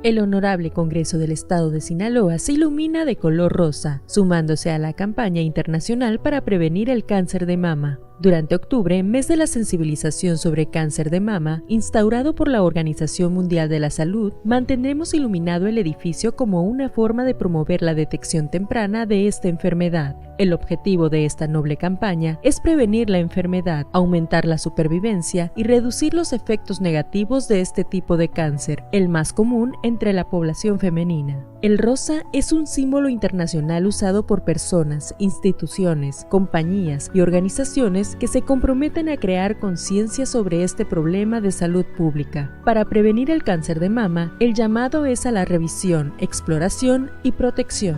El Honorable Congreso del Estado de Sinaloa se ilumina de color rosa, sumándose a la campaña internacional para prevenir el cáncer de mama. Durante octubre, mes de la sensibilización sobre cáncer de mama, instaurado por la Organización Mundial de la Salud, mantendremos iluminado el edificio como una forma de promover la detección temprana de esta enfermedad. El objetivo de esta noble campaña es prevenir la enfermedad, aumentar la supervivencia y reducir los efectos negativos de este tipo de cáncer, el más común entre la población femenina. El rosa es un símbolo internacional usado por personas, instituciones, compañías y organizaciones que se comprometen a crear conciencia sobre este problema de salud pública. Para prevenir el cáncer de mama, el llamado es a la revisión, exploración y protección.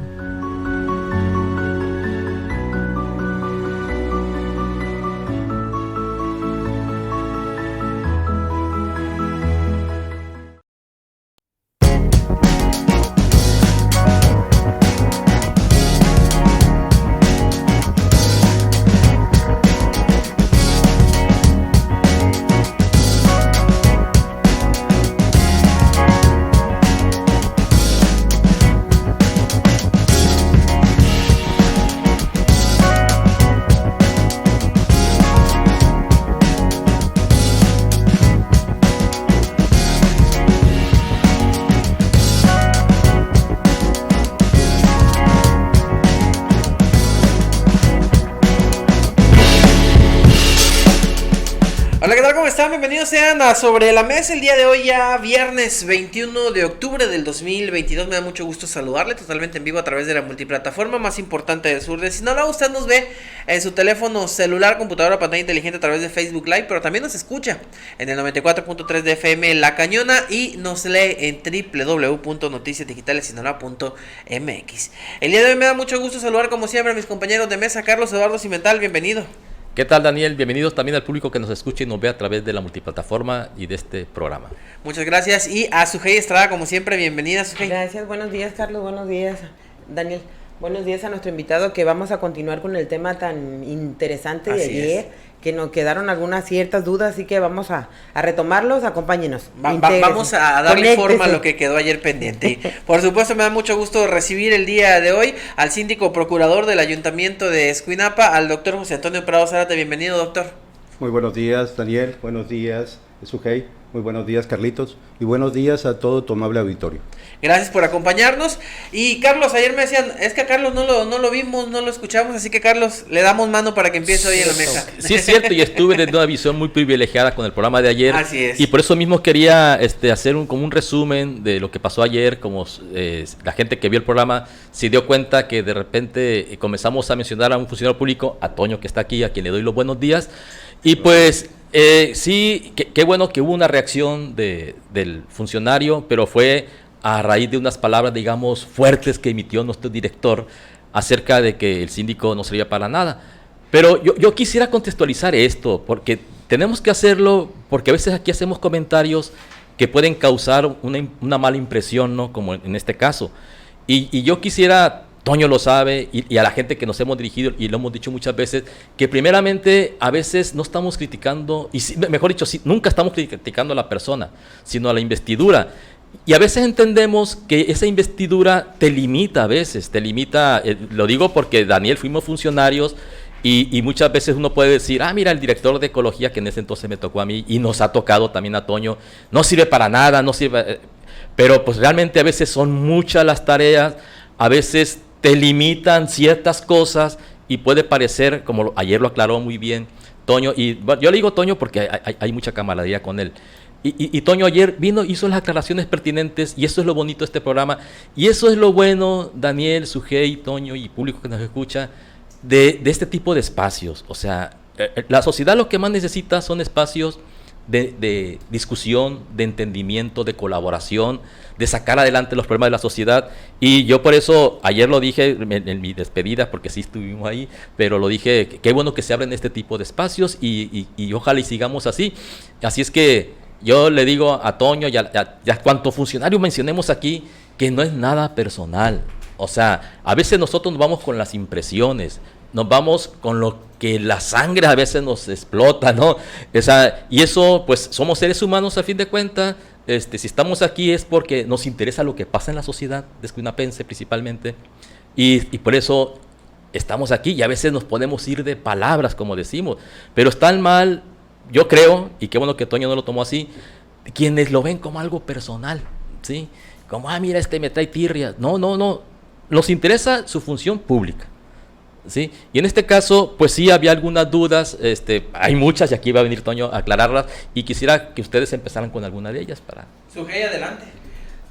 Hola, ¿qué tal? ¿Cómo están? Bienvenidos sean a Sobre la Mesa. El día de hoy, ya viernes 21 de octubre del 2022. Me da mucho gusto saludarle totalmente en vivo a través de la multiplataforma más importante del sur de Sinaloa. Usted nos ve en su teléfono celular, computadora, pantalla inteligente a través de Facebook Live, pero también nos escucha en el 94.3 de FM La Cañona y nos lee en www.noticiasdigitalesinaloa.mx. El día de hoy me da mucho gusto saludar como siempre a mis compañeros de mesa. Carlos Eduardo Cimental, bienvenido. ¿Qué tal, Daniel? Bienvenidos también al público que nos escucha y nos ve a través de la multiplataforma y de este programa. Muchas gracias. Y a Sujei Estrada, como siempre, bienvenida, Sujei. Gracias, buenos días, Carlos, buenos días, Daniel. Buenos días a nuestro invitado, que vamos a continuar con el tema tan interesante de ayer, que nos quedaron algunas ciertas dudas, así que vamos a retomarlos. Acompáñenos. Vamos a darle forma a lo que quedó ayer pendiente. Y, por supuesto, me da mucho gusto recibir el día de hoy al síndico procurador del Ayuntamiento de Escuinapa, al doctor José Antonio Prado Zárate. Bienvenido, doctor. Muy buenos días, Daniel. Buenos días, Sujei. Muy buenos días, Carlitos. Y buenos días a todo tu amable auditorio. Gracias por acompañarnos. Y Carlos, ayer me decían, es que a Carlos no lo vimos, no lo escuchamos, así que Carlos, le damos mano para que empiece hoy en la mesa. Sí, es cierto, y estuve desde una visión muy privilegiada con el programa de ayer. Así es. Y por eso mismo quería hacer como un resumen de lo que pasó ayer, como la gente que vio el programa se dio cuenta que de repente comenzamos a mencionar a un funcionario público, a Toño, que está aquí, a quien le doy los buenos días. Y pues sí, qué bueno que hubo una reacción del funcionario, pero fue a raíz de unas palabras, digamos, fuertes que emitió nuestro director acerca de que el síndico no servía para nada. Pero yo quisiera contextualizar esto, porque tenemos que hacerlo, porque a veces aquí hacemos comentarios que pueden causar una mala impresión, ¿no? Como en este caso. Y yo quisiera, Toño lo sabe, y a la gente que nos hemos dirigido, y lo hemos dicho muchas veces, que primeramente a veces no estamos criticando, y mejor dicho, nunca estamos criticando a la persona, sino a la investidura. Y a veces entendemos que esa investidura te limita a veces, lo digo porque Daniel fuimos funcionarios y muchas veces uno puede decir, mira, el director de ecología que en ese entonces me tocó a mí y nos ha tocado también a Toño, no sirve para nada, no sirve, pero pues realmente a veces son muchas las tareas, a veces te limitan ciertas cosas y puede parecer, como ayer lo aclaró muy bien Toño, y yo le digo Toño porque hay mucha camaradería con él. Y Toño ayer vino, hizo las aclaraciones pertinentes, y eso es lo bonito de este programa, y eso es lo bueno, Daniel, Sujei, Toño y público que nos escucha, de este tipo de espacios. O sea, la sociedad lo que más necesita son espacios de discusión, de entendimiento, de colaboración, de sacar adelante los problemas de la sociedad. Y yo por eso, ayer lo dije en mi despedida, porque sí estuvimos ahí, pero lo dije, qué bueno que se abren este tipo de espacios y ojalá y sigamos así. Así es que yo le digo a Toño y a cuanto funcionario mencionemos aquí, que no es nada personal. O sea, a veces nosotros nos vamos con las impresiones, nos vamos con lo que la sangre a veces nos explota, ¿no? Y eso, pues, somos seres humanos a fin de cuentas. Si estamos aquí es porque nos interesa lo que pasa en la sociedad escuinapense principalmente, y por eso estamos aquí, y a veces nos podemos ir de palabras, como decimos, pero están mal, yo creo, y qué bueno que Toño no lo tomó así, quienes lo ven como algo personal, ¿sí? Como, mira, me trae tirria. No, nos interesa su función pública, ¿sí? Y en este caso, pues sí había algunas dudas, hay muchas, y aquí va a venir Toño a aclararlas, y quisiera que ustedes empezaran con alguna de ellas para... Sujei, adelante.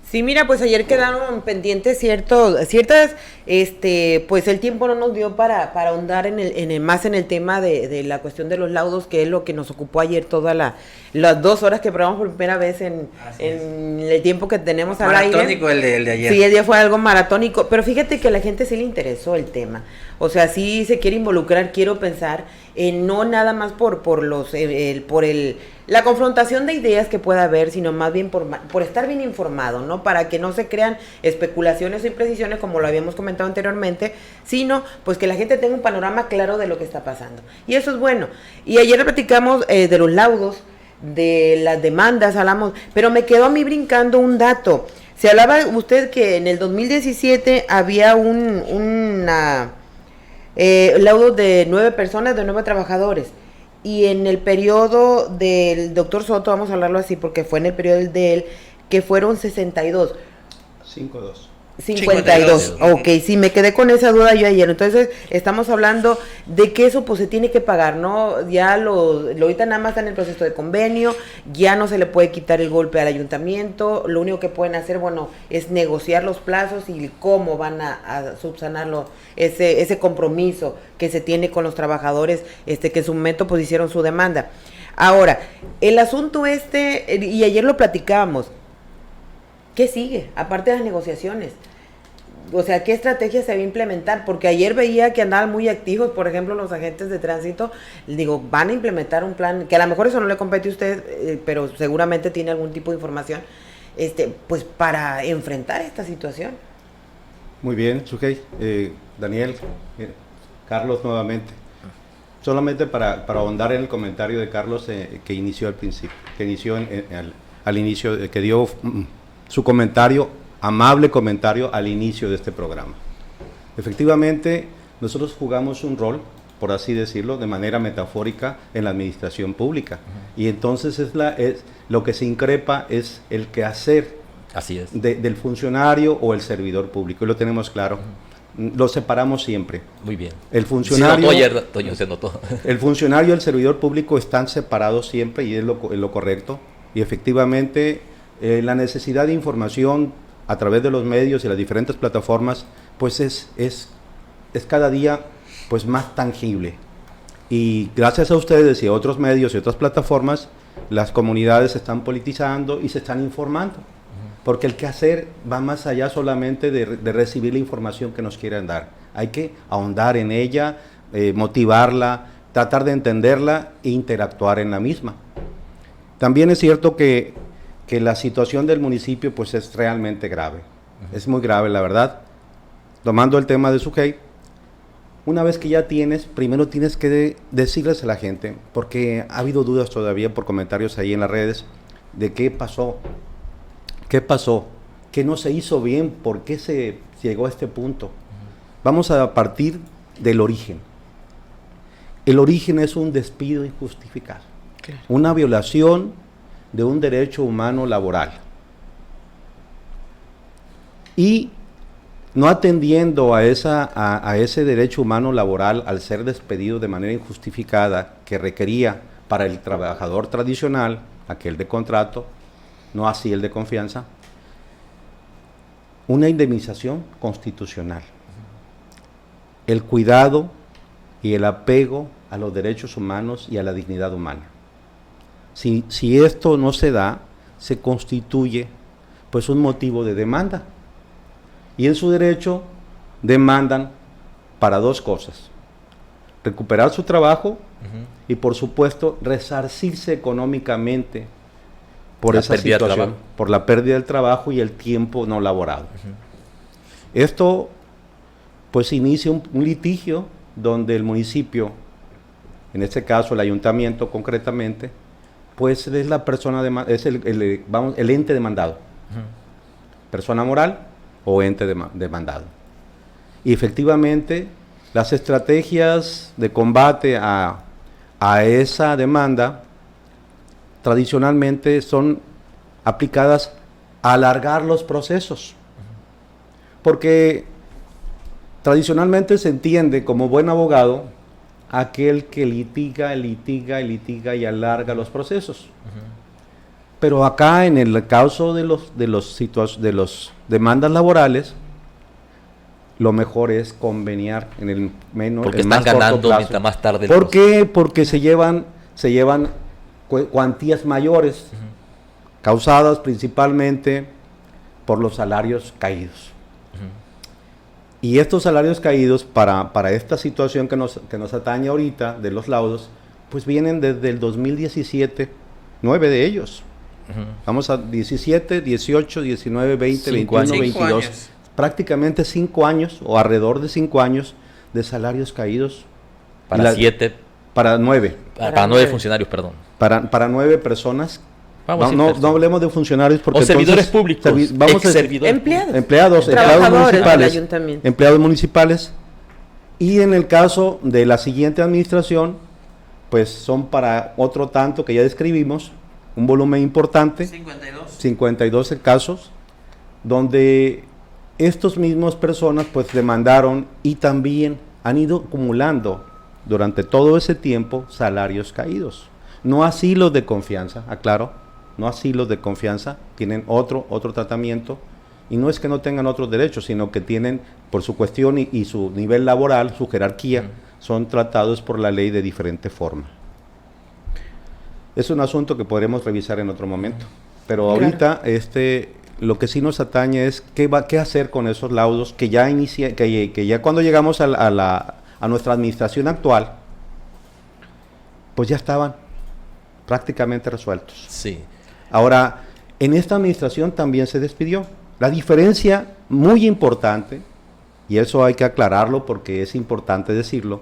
Sí, mira, pues ayer quedaron pendientes ciertas, pues el tiempo no nos dio para ahondar más en el tema de la cuestión de los laudos, que es lo que nos ocupó ayer todas las 2 horas que probamos por primera vez en el tiempo que tenemos al aire. Maratónico el de ayer. Sí, el día fue algo maratónico, pero fíjate que a la gente sí le interesó el tema. O sea, sí se quiere involucrar, quiero pensar, no nada más por la confrontación de ideas que pueda haber, sino más bien por estar bien informado, ¿no? Para que no se crean especulaciones o imprecisiones, como lo habíamos comentado anteriormente, sino pues que la gente tenga un panorama claro de lo que está pasando. Y eso es bueno. Y ayer platicamos de los laudos, de las demandas, hablamos, pero me quedó a mí brincando un dato. Se hablaba usted que en el 2017 había laudo de 9 personas, de 9 trabajadores. Y en el periodo del doctor Soto, vamos a hablarlo así porque fue en el periodo de él, que fueron 62. 52. Ok, sí, me quedé con esa duda yo ayer. Entonces, estamos hablando de que eso pues se tiene que pagar, ¿no? Ya lo ahorita nada más está en el proceso de convenio, ya no se le puede quitar el golpe al ayuntamiento, lo único que pueden hacer, bueno, es negociar los plazos y cómo van a subsanarlo, ese compromiso que se tiene con los trabajadores, que en su momento pues hicieron su demanda. Ahora, el asunto y ayer lo platicábamos, ¿qué sigue? Aparte de las negociaciones. O sea, ¿qué estrategia se va a implementar? Porque ayer veía que andaban muy activos, por ejemplo, los agentes de tránsito. Digo, van a implementar un plan, que a lo mejor eso no le compete a usted, pero seguramente tiene algún tipo de información, pues para enfrentar esta situación. Muy bien, Sujei. Daniel, Carlos nuevamente. Solamente para ahondar en el comentario de Carlos que inició al principio, que inició al inicio, que dio su comentario, amable comentario al inicio de este programa. Efectivamente, nosotros jugamos un rol, por así decirlo, de manera metafórica en la administración pública. Y entonces lo que se increpa es el quehacer Así es. del funcionario o el servidor público, y lo tenemos claro. Lo separamos siempre. Muy bien. El funcionario, se notó ayer, Toño, se notó. El funcionario y el servidor público están separados siempre, y es lo correcto. Y efectivamente, la necesidad de información a través de los medios y las diferentes plataformas, pues es cada día pues más tangible. Y gracias a ustedes y a otros medios y otras plataformas, las comunidades se están politizando y se están informando. Porque el quehacer va más allá solamente de recibir la información que nos quieran dar. Hay que ahondar en ella, motivarla, tratar de entenderla e interactuar en la misma. También es cierto que la situación del municipio pues es realmente grave. Es muy grave, la verdad. Tomando el tema de Sujei, una vez que ya primero tienes que decirles a la gente, porque ha habido dudas todavía por comentarios ahí en las redes, de qué pasó, qué no se hizo bien, por qué se llegó a este punto. Vamos a partir del origen. El origen es un despido injustificado, claro, una violación de un derecho humano laboral. Y no atendiendo a ese derecho humano laboral, al ser despedido de manera injustificada, que requería para el trabajador tradicional, aquel de contrato, no así el de confianza, una indemnización constitucional. El cuidado y el apego a los derechos humanos y a la dignidad humana. Si esto no se da, se constituye pues un motivo de demanda. Y en su derecho demandan para 2 cosas: recuperar su trabajo y, por supuesto, resarcirse económicamente por esa situación, por la pérdida del trabajo y el tiempo no laborado. Esto pues inicia un litigio donde el municipio, en este caso el ayuntamiento concretamente, pues es la persona, es el ente demandado, persona moral o ente demandado. Y efectivamente las estrategias de combate a esa demanda tradicionalmente son aplicadas a alargar los procesos, porque tradicionalmente se entiende como buen abogado aquel que litiga y alarga los procesos. Pero acá en el caso de los demandas laborales, lo mejor es conveniar en el menos, porque el están más corto ganando plazo. mientras más tarde. ¿Por qué? Porque se llevan cuantías mayores, causadas principalmente por los salarios caídos. Y estos salarios caídos para esta situación que nos atañe ahorita de los laudos, pues vienen desde el 2017, 9 de ellos. Vamos a 17, 18, 19, 20, 21, 22. Prácticamente 5 años o alrededor de 5 años de salarios caídos. Para 7. Para 9. Para 9 funcionarios, perdón. Para 9 personas. No hablemos de funcionarios porque o servidores públicos, empleados municipales. Y en el caso de la siguiente administración, pues son para otro tanto que ya describimos, un volumen importante, 52 casos, donde estos mismos personas pues demandaron y también han ido acumulando durante todo ese tiempo salarios caídos. No así los de confianza, aclaro. No así los de confianza, tienen otro tratamiento, y no es que no tengan otros derechos, sino que tienen, por su cuestión y su nivel laboral, su jerarquía, son tratados por la ley de diferente forma. Es un asunto que podremos revisar en otro momento, pero ahorita lo que sí nos atañe es qué hacer con esos laudos que ya cuando llegamos a nuestra administración actual, pues ya estaban prácticamente resueltos. Sí. Ahora, en esta administración también se despidió. La diferencia muy importante, y eso hay que aclararlo porque es importante decirlo,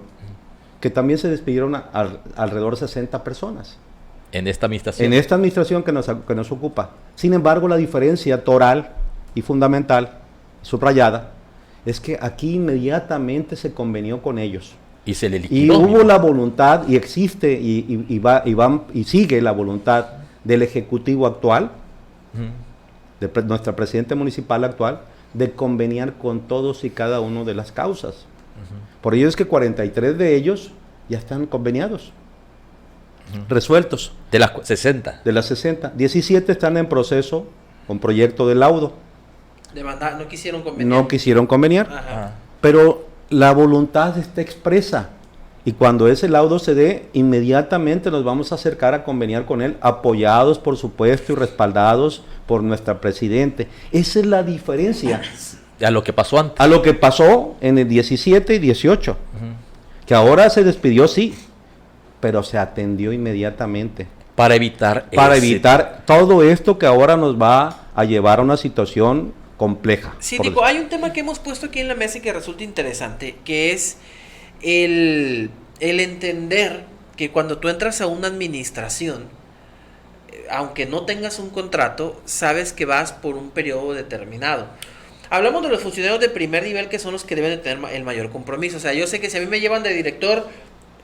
que también se despidieron alrededor de 60 personas. En esta administración. En esta administración que nos ocupa. Sin embargo, la diferencia toral y fundamental, subrayada, es que aquí inmediatamente se convenió con ellos. Y se le liquidó. Y hubo la voluntad, y existe, y sigue la voluntad del Ejecutivo actual, de nuestra Presidenta Municipal actual, de conveniar con todos y cada uno de las causas. Por ello es que 43 de ellos ya están conveniados, resueltos. De las 60. De las 60. 17 están en proceso con proyecto de laudo. No quisieron conveniar. No quisieron conveniar. Ajá. Pero la voluntad está expresa. Y cuando ese laudo se dé, inmediatamente nos vamos a acercar a conveniar con él, apoyados, por supuesto, y respaldados por nuestra Presidente. Esa es la diferencia. A lo que pasó antes. A lo que pasó en el 17 y 18. Que ahora se despidió, sí, pero se atendió inmediatamente. Para evitar todo esto que ahora nos va a llevar a una situación compleja. Sí, digo, hay un tema que hemos puesto aquí en la mesa y que resulta interesante, que es el entender que cuando tú entras a una administración, aunque no tengas un contrato, sabes que vas por un periodo determinado. Hablamos de los funcionarios de primer nivel, que son los que deben de tener el mayor compromiso. O sea, yo sé que si a mí me llevan de director,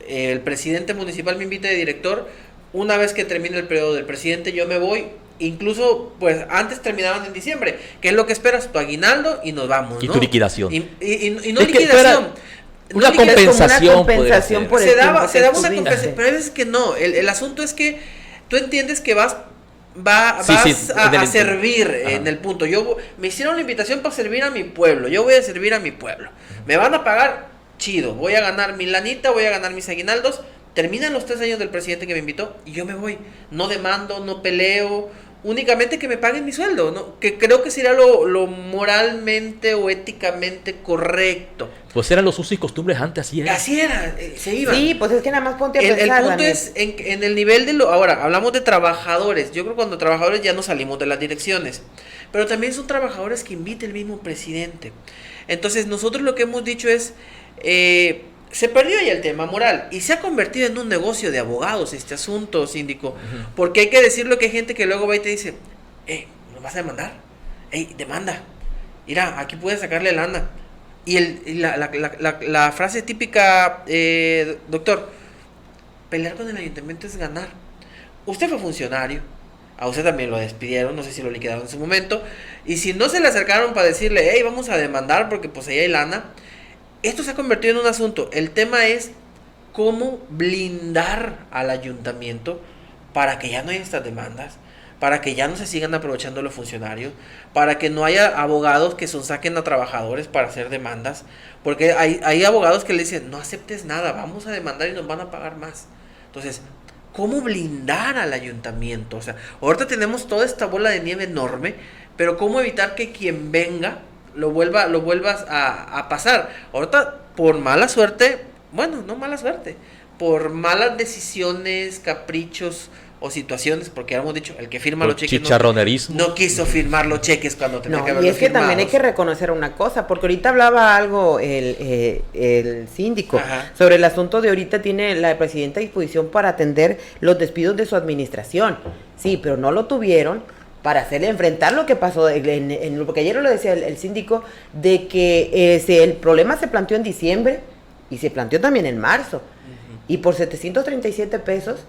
el presidente municipal me invita de director, una vez que termine el periodo del presidente yo me voy. Incluso, pues antes terminaban en diciembre, que es lo que esperas, tu aguinaldo y nos vamos, y ¿no? Tu liquidación. Y no liquidación. Una compensación por se daba una compensación, pero hay veces que no. El asunto es que tú entiendes que vas a servir en el punto. Me hicieron la invitación para servir a mi pueblo, yo voy a servir a mi pueblo. Me van a pagar, chido, voy a ganar mi lanita, voy a ganar mis aguinaldos. Terminan los 3 años del presidente que me invitó y yo me voy. No demando, no peleo, únicamente que me paguen mi sueldo, ¿no? Que creo que sería lo moralmente o éticamente correcto. Pues eran los usos y costumbres antes, así era. Así era, se iban. Sí, pues es que nada más ponte a pensar. El punto es en el nivel de ahora, hablamos de trabajadores. Yo creo que cuando trabajadores ya no salimos de las direcciones. Pero también son trabajadores que invita el mismo presidente. Entonces nosotros lo que hemos dicho es, se perdió ya el tema moral y se ha convertido en un negocio de abogados este asunto, síndico. Porque hay que decirlo, que hay gente que luego va y te dice, ¿nos vas a demandar? Demanda. Mira, aquí puedes sacarle lana. Y la frase típica, doctor, pelear con el ayuntamiento es ganar. Usted fue funcionario, a usted también lo despidieron, no sé si lo liquidaron en su momento, y si no se le acercaron para decirle, hey, vamos a demandar porque pues ahí hay lana, esto se ha convertido en un asunto. El tema es cómo blindar al ayuntamiento para que ya no haya estas demandas, para que ya no se sigan aprovechando los funcionarios, para que no haya abogados que saquen a trabajadores para hacer demandas, porque hay abogados que le dicen, no aceptes nada, vamos a demandar y nos van a pagar más. Entonces, ¿cómo blindar al ayuntamiento? O sea, ahorita tenemos toda esta bola de nieve enorme, pero ¿cómo evitar que quien venga lo vuelvas a pasar? Ahorita, por mala suerte, bueno, no mala suerte, por malas decisiones, caprichos o situaciones, porque ya hemos dicho, el que firma los cheques no quiso firmar los cheques cuando tenía que haberlo y es que firmados. también hay que reconocer una cosa, porque ahorita hablaba algo el síndico. Ajá. Sobre el asunto de ahorita tiene la presidenta a disposición para atender los despidos de su administración, sí, pero no lo tuvieron para hacerle enfrentar lo que pasó, porque ayer lo decía el síndico, de que el problema se planteó en diciembre y se planteó también en marzo, y por 737 pesos,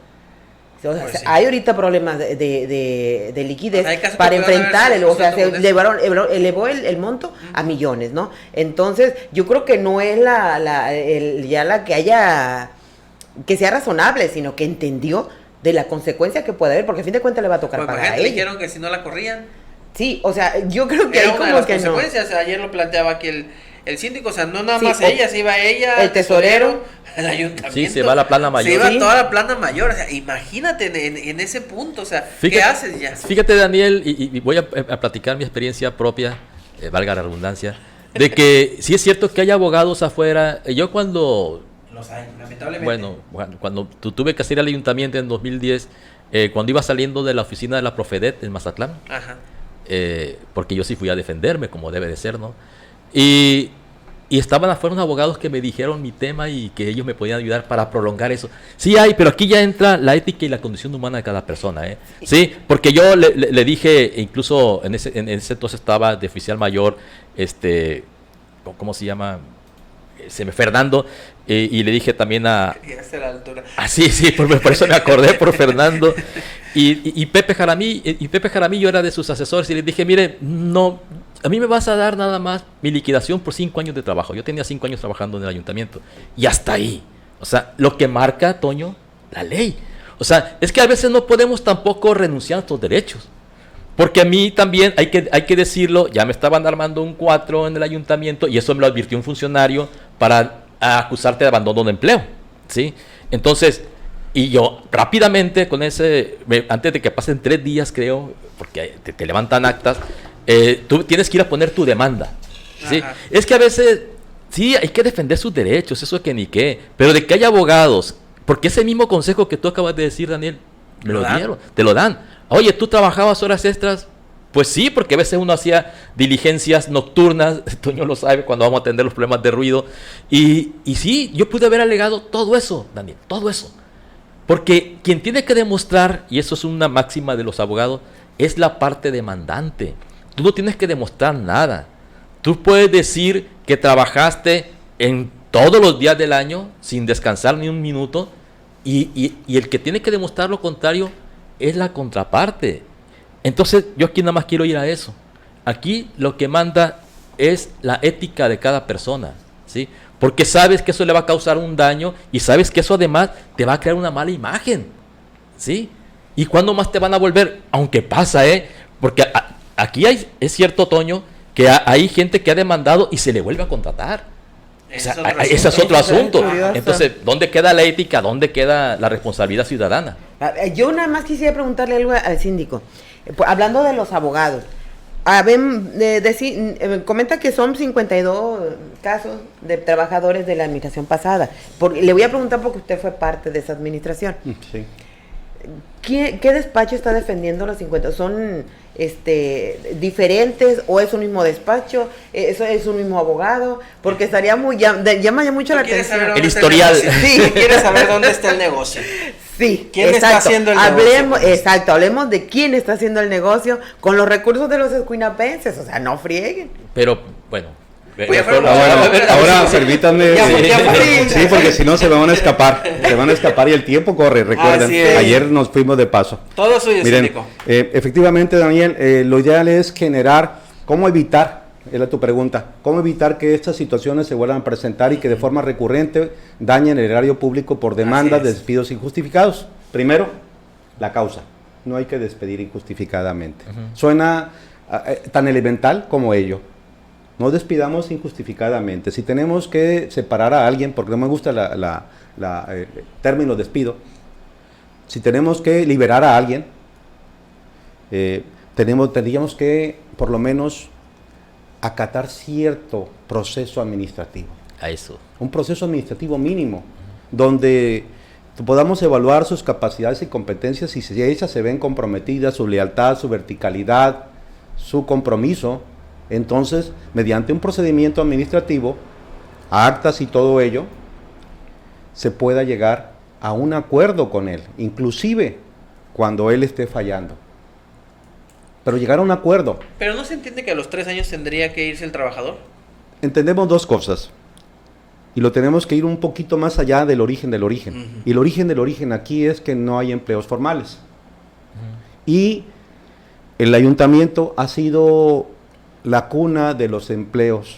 o sea, sí, hay ahorita problemas de liquidez para enfrentar, o sea, se elevó el monto a millones, ¿no? Entonces, yo creo que no es ya la que sea razonable, sino que entendió de la consecuencia que puede haber, porque a fin de cuentas le va a tocar pagar a ella. Dijeron que si no la corrían. Sí, o sea, yo creo que hay como las que consecuencias. no. Ayer lo planteaba aquí el síndico, o sea, no nada más ella, se iba ella, el tesorero, el ayuntamiento. Sí, se va a la plana mayor. Se iba toda la plana mayor, o sea, imagínate en ese punto, o sea, ¿qué haces ya? Fíjate, Daniel, y voy a platicar mi experiencia propia, valga la redundancia, de que sí es cierto que hay abogados afuera. Yo cuando... Los hay, lamentablemente. Bueno, cuando tuve que hacer al ayuntamiento en 2010, cuando iba saliendo de la oficina de la Profedet en Mazatlán, ajá, porque yo sí fui a defenderme como debe de ser, ¿no? Y estaban afuera unos abogados que me dijeron mi tema y que ellos me podían ayudar para prolongar eso. Sí hay, pero aquí ya entra la ética y la condición humana de cada persona, ¿eh? Sí, porque yo le dije, incluso en ese entonces estaba de oficial mayor, ¿cómo se llama? Fernando, y le dije también a... sí, por eso me acordé por Fernando. Y Pepe Jaramillo era de sus asesores, y le dije, mire, no... A mí me vas a dar nada más mi liquidación por 5 años de trabajo. Yo tenía 5 años trabajando en el ayuntamiento. Y hasta ahí. O sea, lo que marca, Toño, la ley. O sea, es que a veces no podemos tampoco renunciar a nuestros derechos. Porque a mí también, hay que decirlo, ya me estaban armando un 4 en el ayuntamiento, y eso me lo advirtió un funcionario para acusarte de abandono de empleo. ¿Sí? Entonces, y yo rápidamente con antes de que pasen 3 días, creo, porque te levantan actas, tú tienes que ir a poner tu demanda, ¿sí? Es que a veces, sí, hay que defender sus derechos, eso es que ni qué, pero de que hay abogados, porque ese mismo consejo que tú acabas de decir, Daniel, me lo dieron, te lo dan. Oye, ¿tú trabajabas horas extras? Pues sí, porque a veces uno hacía diligencias nocturnas, Toño lo sabe, cuando vamos a atender los problemas de ruido, y sí, yo pude haber alegado todo eso, Daniel, todo eso, porque quien tiene que demostrar, y eso es una máxima de los abogados, es la parte demandante. Tú no tienes que demostrar nada. Tú puedes decir que trabajaste en todos los días del año sin descansar ni un minuto, y el que tiene que demostrar lo contrario es la contraparte. Entonces yo aquí nada más quiero ir a eso. Aquí lo que manda es la ética de cada persona, ¿sí? Porque sabes que eso le va a causar un daño y sabes que eso además te va a crear una mala imagen, ¿sí? ¿Y cuándo más te van a volver? Aunque pasa, porque aquí es cierto, Toño, que hay gente que ha demandado y se le vuelve a contratar. Ese es otro asunto. Entonces, ¿dónde queda la ética? ¿Dónde queda la responsabilidad ciudadana? Yo nada más quisiera preguntarle algo al síndico. Hablando de los abogados, comenta que son 52 casos de trabajadores de la administración pasada. Le voy a preguntar porque usted fue parte de esa administración. Sí. ¿Qué despacho está defendiendo los 50? ¿Son diferentes, o es un mismo despacho, eso es un mismo abogado, porque estaría llama ya mucho la atención. El historial. Sí, quieres saber dónde está el negocio. Sí, ¿Quién está haciendo el negocio? Hablemos de quién está haciendo el negocio con los recursos de los escuinapenses, o sea, no frieguen. Pero, bueno. Ahora permítanme, sí, porque si no se van a escapar, y el tiempo corre, recuerden, ayer nos fuimos de paso. Todo suyo, síndico. Efectivamente, Daniel, lo ideal es generar, ¿cómo evitar? Era tu pregunta, ¿cómo evitar que estas situaciones se vuelvan a presentar y que de forma recurrente dañen el erario público por demandas de despidos injustificados? Primero, la causa, no hay que despedir injustificadamente. Suena tan elemental como ello. No despidamos injustificadamente. Si tenemos que separar a alguien, porque no me gusta el término despido, si tenemos que liberar a alguien, tendríamos que, por lo menos, acatar cierto proceso administrativo. A eso. Un proceso administrativo mínimo, donde podamos evaluar sus capacidades y competencias y si ellas se ven comprometidas, su lealtad, su verticalidad, su compromiso. Entonces, mediante un procedimiento administrativo, actas y todo ello, se pueda llegar a un acuerdo con él, inclusive cuando él esté fallando. Pero llegar a un acuerdo. ¿Pero no se entiende que a los 3 años tendría que irse el trabajador? Entendemos dos cosas, y lo tenemos que ir un poquito más allá del origen del origen. Uh-huh. Y el origen del origen aquí es que no hay empleos formales. Uh-huh. Y el ayuntamiento ha sido la cuna de los empleos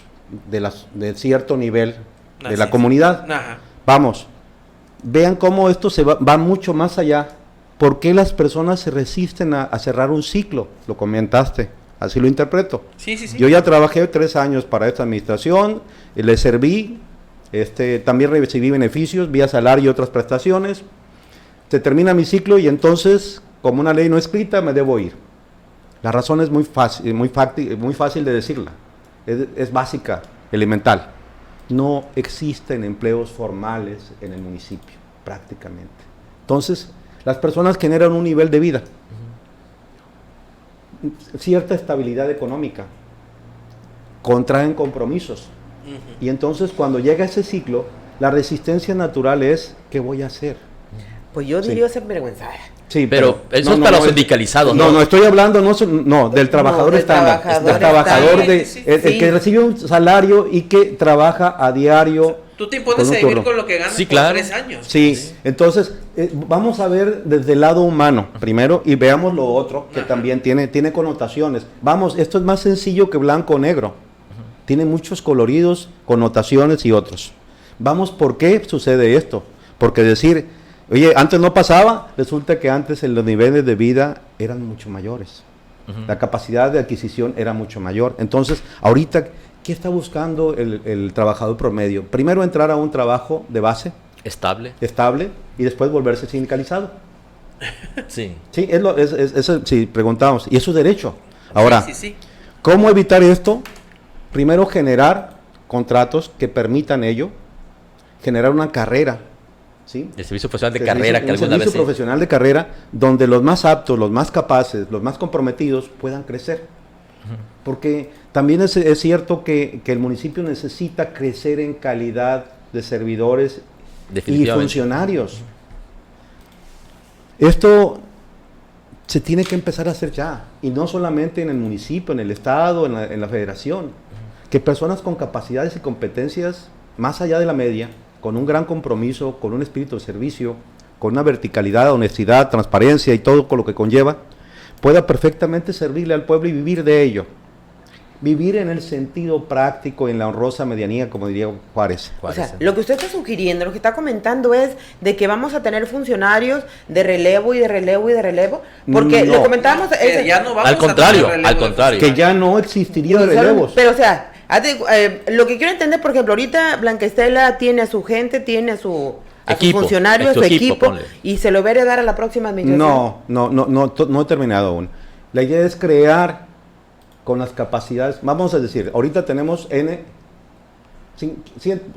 de cierto nivel de la comunidad. Ajá. Vamos, vean cómo esto va mucho más allá. ¿Por qué las personas se resisten a cerrar un ciclo? Lo comentaste, así lo interpreto. Sí. Yo ya trabajé 3 años para esta administración, le serví, también recibí beneficios vía salario y otras prestaciones. Se termina mi ciclo y entonces, como una ley no escrita, me debo ir. La razón es muy fácil de decirla, es básica, elemental. No existen empleos formales en el municipio, prácticamente. Entonces, las personas generan un nivel de vida, cierta estabilidad económica, contraen compromisos. Y entonces, cuando llega ese ciclo, la resistencia natural es, ¿qué voy a hacer? Pues yo diría sinvergüenzada. Sí, pero eso es para los sindicalizados, ¿no? No, estoy hablando del trabajador estándar. El trabajador el que recibe un salario y que trabaja a diario. Tú te impones a vivir con lo que ganas por 3 años. Sí, entonces vamos a ver desde el lado humano primero y veamos lo otro que también tiene connotaciones. Vamos, esto es más sencillo que blanco o negro. Tiene muchos coloridos, connotaciones y otros. Vamos, ¿por qué sucede esto? Porque decir, oye, antes no pasaba, resulta que antes los niveles de vida eran mucho mayores. La capacidad de adquisición era mucho mayor. Entonces, ahorita, ¿qué está buscando el trabajador promedio? Primero entrar a un trabajo de base. Estable, y después volverse sindicalizado. Sí. Sí, sí, preguntamos. Y eso es derecho. Ahora, ¿cómo evitar esto? Primero, generar contratos que permitan ello, generar una carrera. ¿Sí? El servicio profesional de carrera que alguna vez. El servicio profesional de carrera donde los más aptos, los más capaces, los más comprometidos puedan crecer. Porque también es cierto que el municipio necesita crecer en calidad de servidores y funcionarios. Esto se tiene que empezar a hacer ya, y no solamente en el municipio, en el estado, en la federación. Que personas con capacidades y competencias más allá de la media, con un gran compromiso, con un espíritu de servicio, con una verticalidad, honestidad, transparencia y todo con lo que conlleva, pueda perfectamente servirle al pueblo y vivir de ello. Vivir en el sentido práctico, en la honrosa medianía, como diría Juárez. O sea, lo que usted está sugiriendo, lo que está comentando es de que vamos a tener funcionarios de relevo y de relevo y de relevo, porque lo comentábamos... ya no vamos al contrario. Que ya no existirían relevos. Pero, o sea, lo que quiero entender, por ejemplo, ahorita Blanca Estela tiene a su gente, tiene a sus funcionarios, a su equipo, y se lo va a heredar a la próxima administración. No he terminado aún. La idea es crear con las capacidades, vamos a decir, ahorita tenemos voy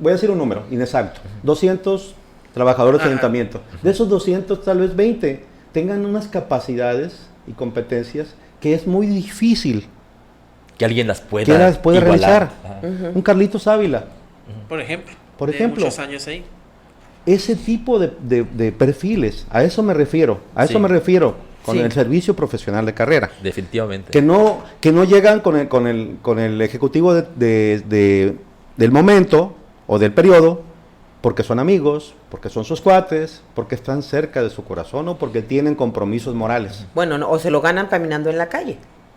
a decir un número inexacto, 200 trabajadores de ayuntamiento. De esos 200, tal vez 20 tengan unas capacidades y competencias que es muy difícil que alguien las pueda, igualar. Realizar. Un Carlitos Ávila. Por ejemplo. Muchos años ahí. Ese tipo de perfiles, a eso me refiero. Con el servicio profesional de carrera. Definitivamente. Que no llegan con el ejecutivo del momento o del periodo, porque son amigos, porque son sus cuates, porque están cerca de su corazón o porque tienen compromisos morales. Bueno, o se lo ganan caminando en la calle.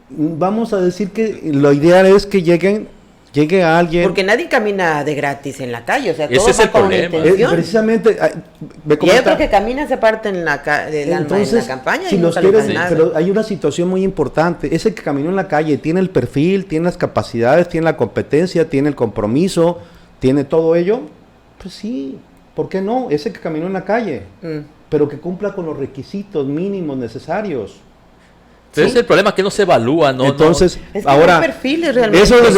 Vamos a decir que lo ideal es que llegue a alguien. Porque nadie camina de gratis en la calle, o sea, ese todo es el va con una problema. intención. Precisamente, Y hay otro que camina, se parte del alma en la campaña si y los nunca lo quieres, hacen nada. pero hay una situación muy importante. Ese que caminó en la calle tiene el perfil, tiene las capacidades, tiene la competencia, tiene el compromiso, tiene todo ello. Pues sí, ¿por qué no? Ese que caminó en la calle, pero que cumpla con los requisitos mínimos necesarios. Pero ese es el problema, que no se evalúa, ¿no? Entonces, Es que ahora, no hay perfiles realmente. eso los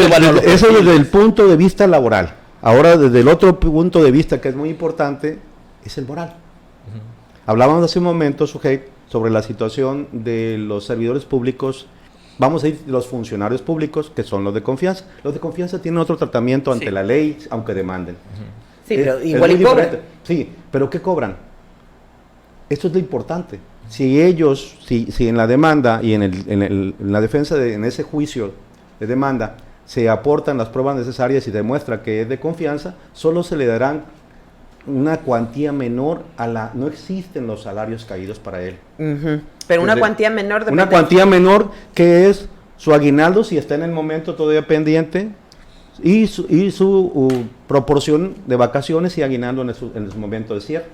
desde el punto de vista laboral. Ahora, desde el otro punto de vista que es muy importante, es el moral. Hablábamos hace un momento, Sujei, sobre la situación de los servidores públicos. Vamos a ir los funcionarios públicos, que son los de confianza. Los de confianza tienen otro tratamiento ante la ley, aunque demanden. Sí, pero igual y cobran. Sí, pero ¿qué cobran? Esto es lo importante. Si ellos, si en la demanda y en la defensa, en ese juicio de demanda, se aportan las pruebas necesarias y demuestra que es de confianza, solo se le darán una cuantía menor no existen los salarios caídos para él. Pero una cuantía menor de una cuantía menor que es su aguinaldo si está en el momento todavía pendiente y su proporción de vacaciones y aguinaldo en su momento de cierre.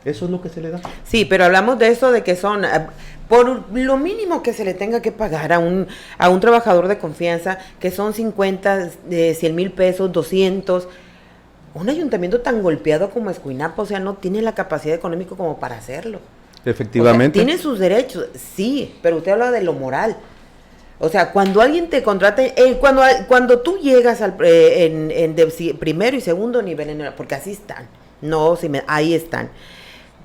Eso es lo que se le da. Sí, pero hablamos de eso, de que son por lo mínimo que se le tenga que pagar a un trabajador de confianza, que son 50, 100 mil pesos, 200. Un ayuntamiento tan golpeado como Escuinapa, o sea, no tiene la capacidad económica como para hacerlo. Efectivamente. O sea, tiene sus derechos, sí, pero usted habla de lo moral. O sea, cuando alguien te contrata, cuando tú llegas en primero y segundo nivel, porque así están, ahí están.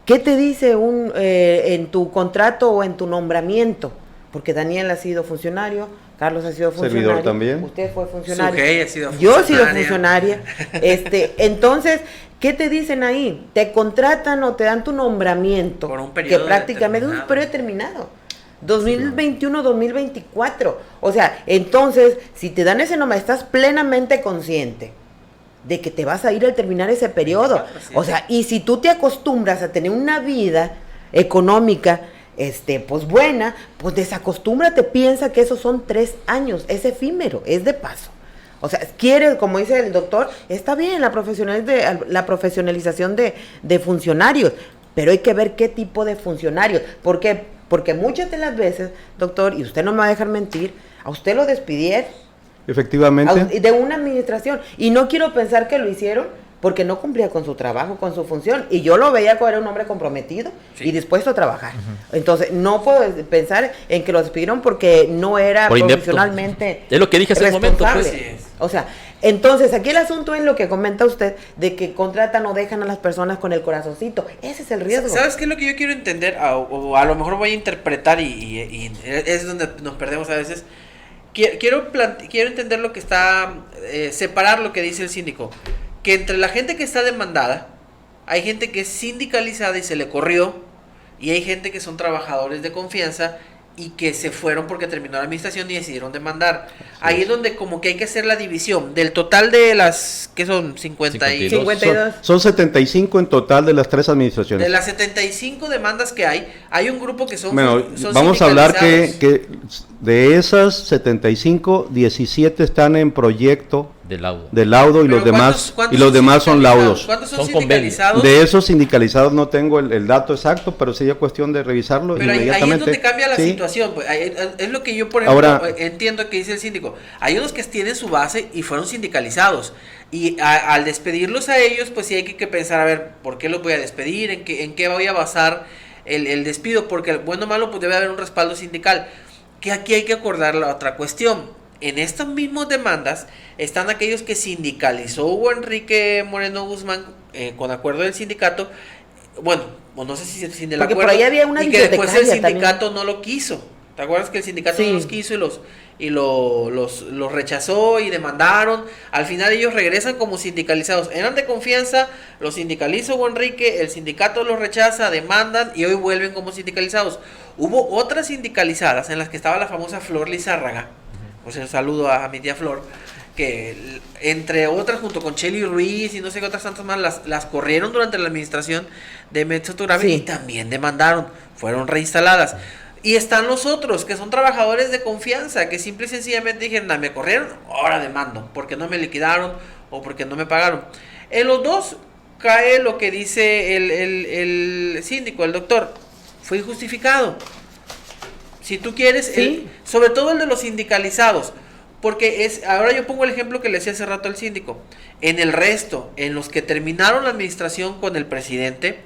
¿Qué te dice en tu contrato o en tu nombramiento? Porque Daniel ha sido funcionario, Carlos ha sido funcionario. Servidor también. Usted fue funcionario. Sujei ha sido Yo he sido funcionaria. Entonces, ¿qué te dicen ahí? Te contratan o te dan tu nombramiento. Por un periodo que prácticamente es un periodo determinado. 2021-2024. O sea, entonces, si te dan ese nombre, estás plenamente consciente de que te vas a ir al terminar ese periodo. O sea, y si tú te acostumbras a tener una vida económica, pues buena, pues desacostúmbrate, piensa que esos son 3 años, es efímero, es de paso. O sea, quiere, como dice el doctor, está bien la profesionalización de funcionarios, pero hay que ver qué tipo de funcionarios, porque muchas de las veces, doctor, y usted no me va a dejar mentir, a usted lo despidieron. Efectivamente. De una administración. Y no quiero pensar que lo hicieron porque no cumplía con su trabajo, con su función. Y yo lo veía como era un hombre comprometido y dispuesto a trabajar. Entonces, no puedo pensar en que lo despidieron porque no era profesionalmente es lo que dije hace un momento. Pues. O sea, entonces aquí el asunto es lo que comenta usted, de que contratan o dejan a las personas con el corazoncito. Ese es el riesgo. ¿Sabes qué es lo que yo quiero entender? O a lo mejor voy a interpretar y es donde nos perdemos a veces. Quiero entender lo que está, separar lo que dice el síndico, que entre la gente que está demandada, hay gente que es sindicalizada y se le corrió, y hay gente que son trabajadores de confianza y que se fueron porque terminó la administración y decidieron demandar. Ahí es donde como que hay que hacer la división del total de las, ¿qué son? 52. Son 75 en total de las 3 administraciones. De las 75 demandas que hay un grupo que son vamos a hablar que de esas 75, 17 están en proyecto de laudo y los demás son laudos. ¿Cuántos son sindicalizados? De esos sindicalizados no tengo el dato exacto, pero sería cuestión de revisarlo. Pero inmediatamente. Ahí es donde cambia la situación. Pues, es lo que yo, por ejemplo, entiendo que dice el síndico. Hay unos que tienen su base y fueron sindicalizados. Y al despedirlos a ellos, pues sí hay que pensar, a ver, ¿por qué los voy a despedir? ¿En qué voy a basar el despido? Porque bueno o malo, pues debe haber un respaldo sindical. Que aquí hay que acordar la otra cuestión. En estas mismas demandas están aquellos que sindicalizó Hugo Enrique Moreno Guzmán con acuerdo del sindicato. Bueno, o no sé si sin el porque acuerdo. por ahí había una y que después el sindicato también no lo quiso. ¿Te acuerdas que el sindicato no los quiso y los rechazó y demandaron? Al final ellos regresan como sindicalizados. Eran de confianza, los sindicaliza Hugo Enrique, el sindicato los rechaza, demandan y hoy vuelven como sindicalizados. Hubo otras sindicalizadas en las que estaba la famosa Flor Lizárraga. Pues un saludo a mi tía Flor, que entre otras junto con Chely Ruiz y no sé qué otras tantas más las corrieron durante la administración de Metso Turame y también demandaron, fueron reinstaladas. Y están los otros, que son trabajadores de confianza, que simple y sencillamente dijeron, me corrieron, ahora demando, porque no me liquidaron o porque no me pagaron. En los dos cae lo que dice el síndico, el doctor, fue injustificado. Si tú quieres, sobre todo el de los sindicalizados, porque ahora yo pongo el ejemplo que le decía hace rato al síndico, en el resto, en los que terminaron la administración con el presidente,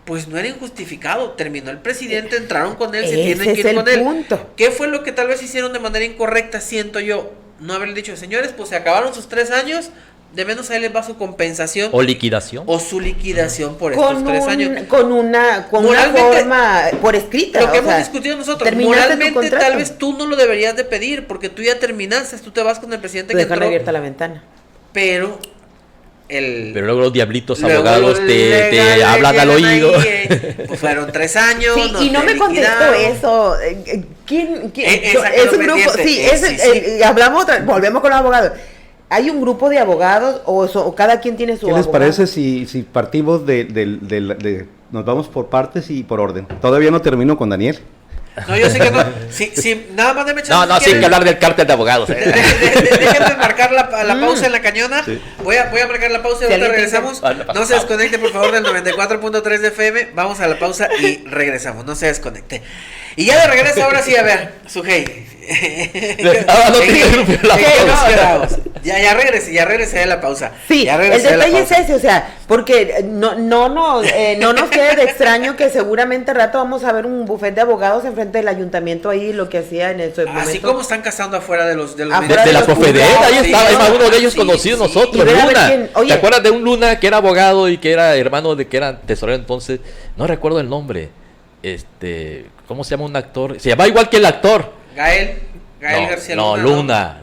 pues no era injustificado, terminó el presidente, entraron con él, se tienen que ir con él. Punto. ¿Qué fue lo que tal vez hicieron de manera incorrecta, siento yo? No haberle dicho, señores, pues se acabaron sus 3 años, de menos ahí les va su compensación. O liquidación. O su liquidación por estos 3 años. Con una forma por escrita. Lo que hemos discutido nosotros, moralmente tal vez tú no lo deberías de pedir, porque tú ya terminaste, tú te vas con el presidente que dejan abierta la ventana. Pero luego los diablitos abogados te hablan al oído. Pues fueron 3 años. Sí, y no me contestó eso. ¿Quién? Es un grupo. Volvemos con los abogados. ¿Hay un grupo de abogados o cada quien tiene su abogado? ¿Qué les parece si partimos nos vamos por partes y por orden? Todavía no termino con Daniel. No, yo sé que no. Sí, nada más déme chance. No, sí hay que hablar del cártel de abogados. Déjenme marcar la pausa en la cañona. Sí. Voy a marcar la pausa y ahorita regresamos. No se desconecte, por favor, del 94.3 de FM. Vamos a la pausa y regresamos. No se desconecte. Y ya de regreso, ahora sí, a ver, Sujei. Ya regresé de la pausa. Sí, el detalle es ese, o sea, porque no nos quede de extraño que seguramente al rato vamos a ver un bufete de abogados enfrente del ayuntamiento ahí, lo que hacía en ese momento. Así como están cazando afuera de la Cofedera, ahí estaba, es uno de ellos conocidos nosotros, Luna. ¿Te acuerdas de un Luna que era abogado y que era hermano de que era tesorero entonces? No recuerdo el nombre. ¿Cómo se llama un actor? Se llama igual que el actor. Gael García Luna.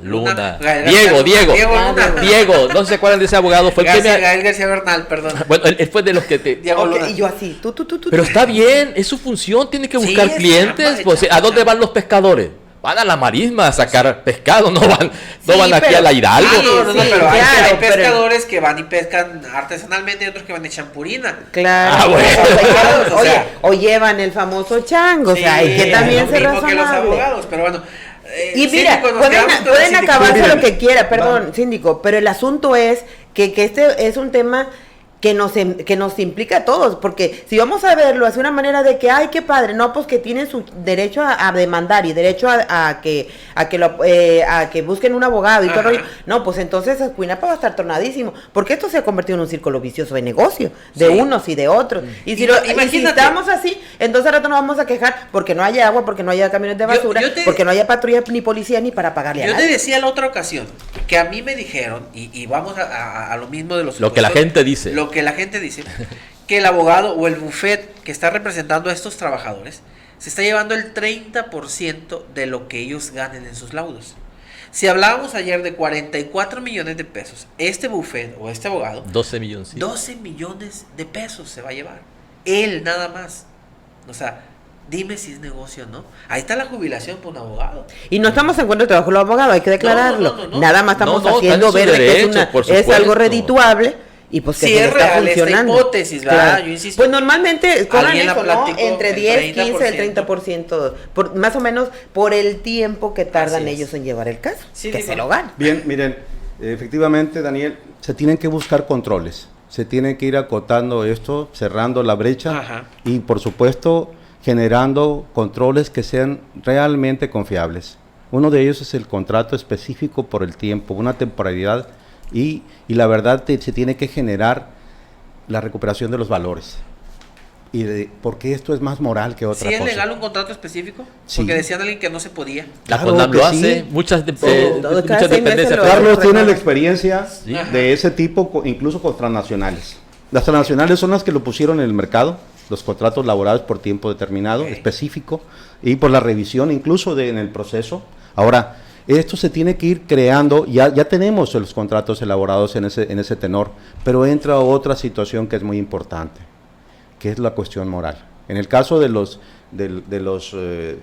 Diego, no se acuerdan de ese abogado. Fue Gael García Bernal, perdón. Bueno, él fue de los que Diego Luna. Y yo así, tú. Pero está bien, es su función, tiene que buscar clientes. Pues, ¿a dónde van los pescadores? Van a la marisma a sacar pescado, no van aquí a la Hidalgo. Pero hay pescadores que van y pescan artesanalmente y otros que van de champurina. Claro. O llevan el famoso chango, o sea, hay que también ser razonable. Que los abogados, pero bueno. Y mira, pueden acabarse lo que quiera, perdón, síndico, pero el asunto es que este es un tema que nos implica a todos, porque si vamos a verlo es una manera de que, ay, qué padre, no, pues que tienen su derecho a demandar y derecho a que busquen un abogado y todo rollo. No, pues entonces Cuinapa va a estar tornadísimo, porque esto se ha convertido en un círculo vicioso de negocio, de unos y de otros. Y si estamos así, entonces ahora no vamos a quejar porque no haya agua, porque no haya camiones de basura, porque no haya patrulla ni policía ni para pagarle a nadie. Yo te decía la otra ocasión que a mí me dijeron, y vamos a lo mismo de los... Lo que la gente dice. Que la gente dice que el abogado o el bufet que está representando a estos trabajadores se está llevando el 30% de lo que ellos ganen en sus laudos. Si hablábamos ayer de 44 millones de pesos, este bufet o este abogado 12 millones. Sí. 12 millones de pesos se va a llevar. Él nada más. O sea, dime si es negocio o no. Ahí está la jubilación por un abogado. Y no estamos en contra de trabajo de los abogados, hay que declararlo. Nada más estamos haciendo ver que es algo redituable. Y pues que si es real esta hipótesis, ¿verdad? Yo insisto. Pues normalmente cobran eso, ¿no? Entre 10, 15, el 30%, más o menos por el tiempo que tardan ellos en llevar el caso, que se lo ganan. Bien, miren, efectivamente, Daniel, se tienen que buscar controles, se tiene que ir acotando esto, cerrando la brecha y, por supuesto, generando controles que sean realmente confiables. Uno de ellos es el contrato específico por el tiempo, una temporalidad. Y la verdad se tiene que generar la recuperación de los valores. Porque esto es más moral que otra cosa. ¿Sí es legal un contrato específico? Sí. Porque decían alguien que no se podía. La CONAM lo hace, muchas dependencias. Carlos tiene la experiencia de ese tipo, incluso con transnacionales. Las transnacionales son las que lo pusieron en el mercado, los contratos laborales por tiempo determinado, específico, y por la revisión incluso en el proceso. Ahora, esto se tiene que ir creando, ya tenemos los contratos elaborados en ese tenor, pero entra otra situación que es muy importante, que es la cuestión moral. En el caso de los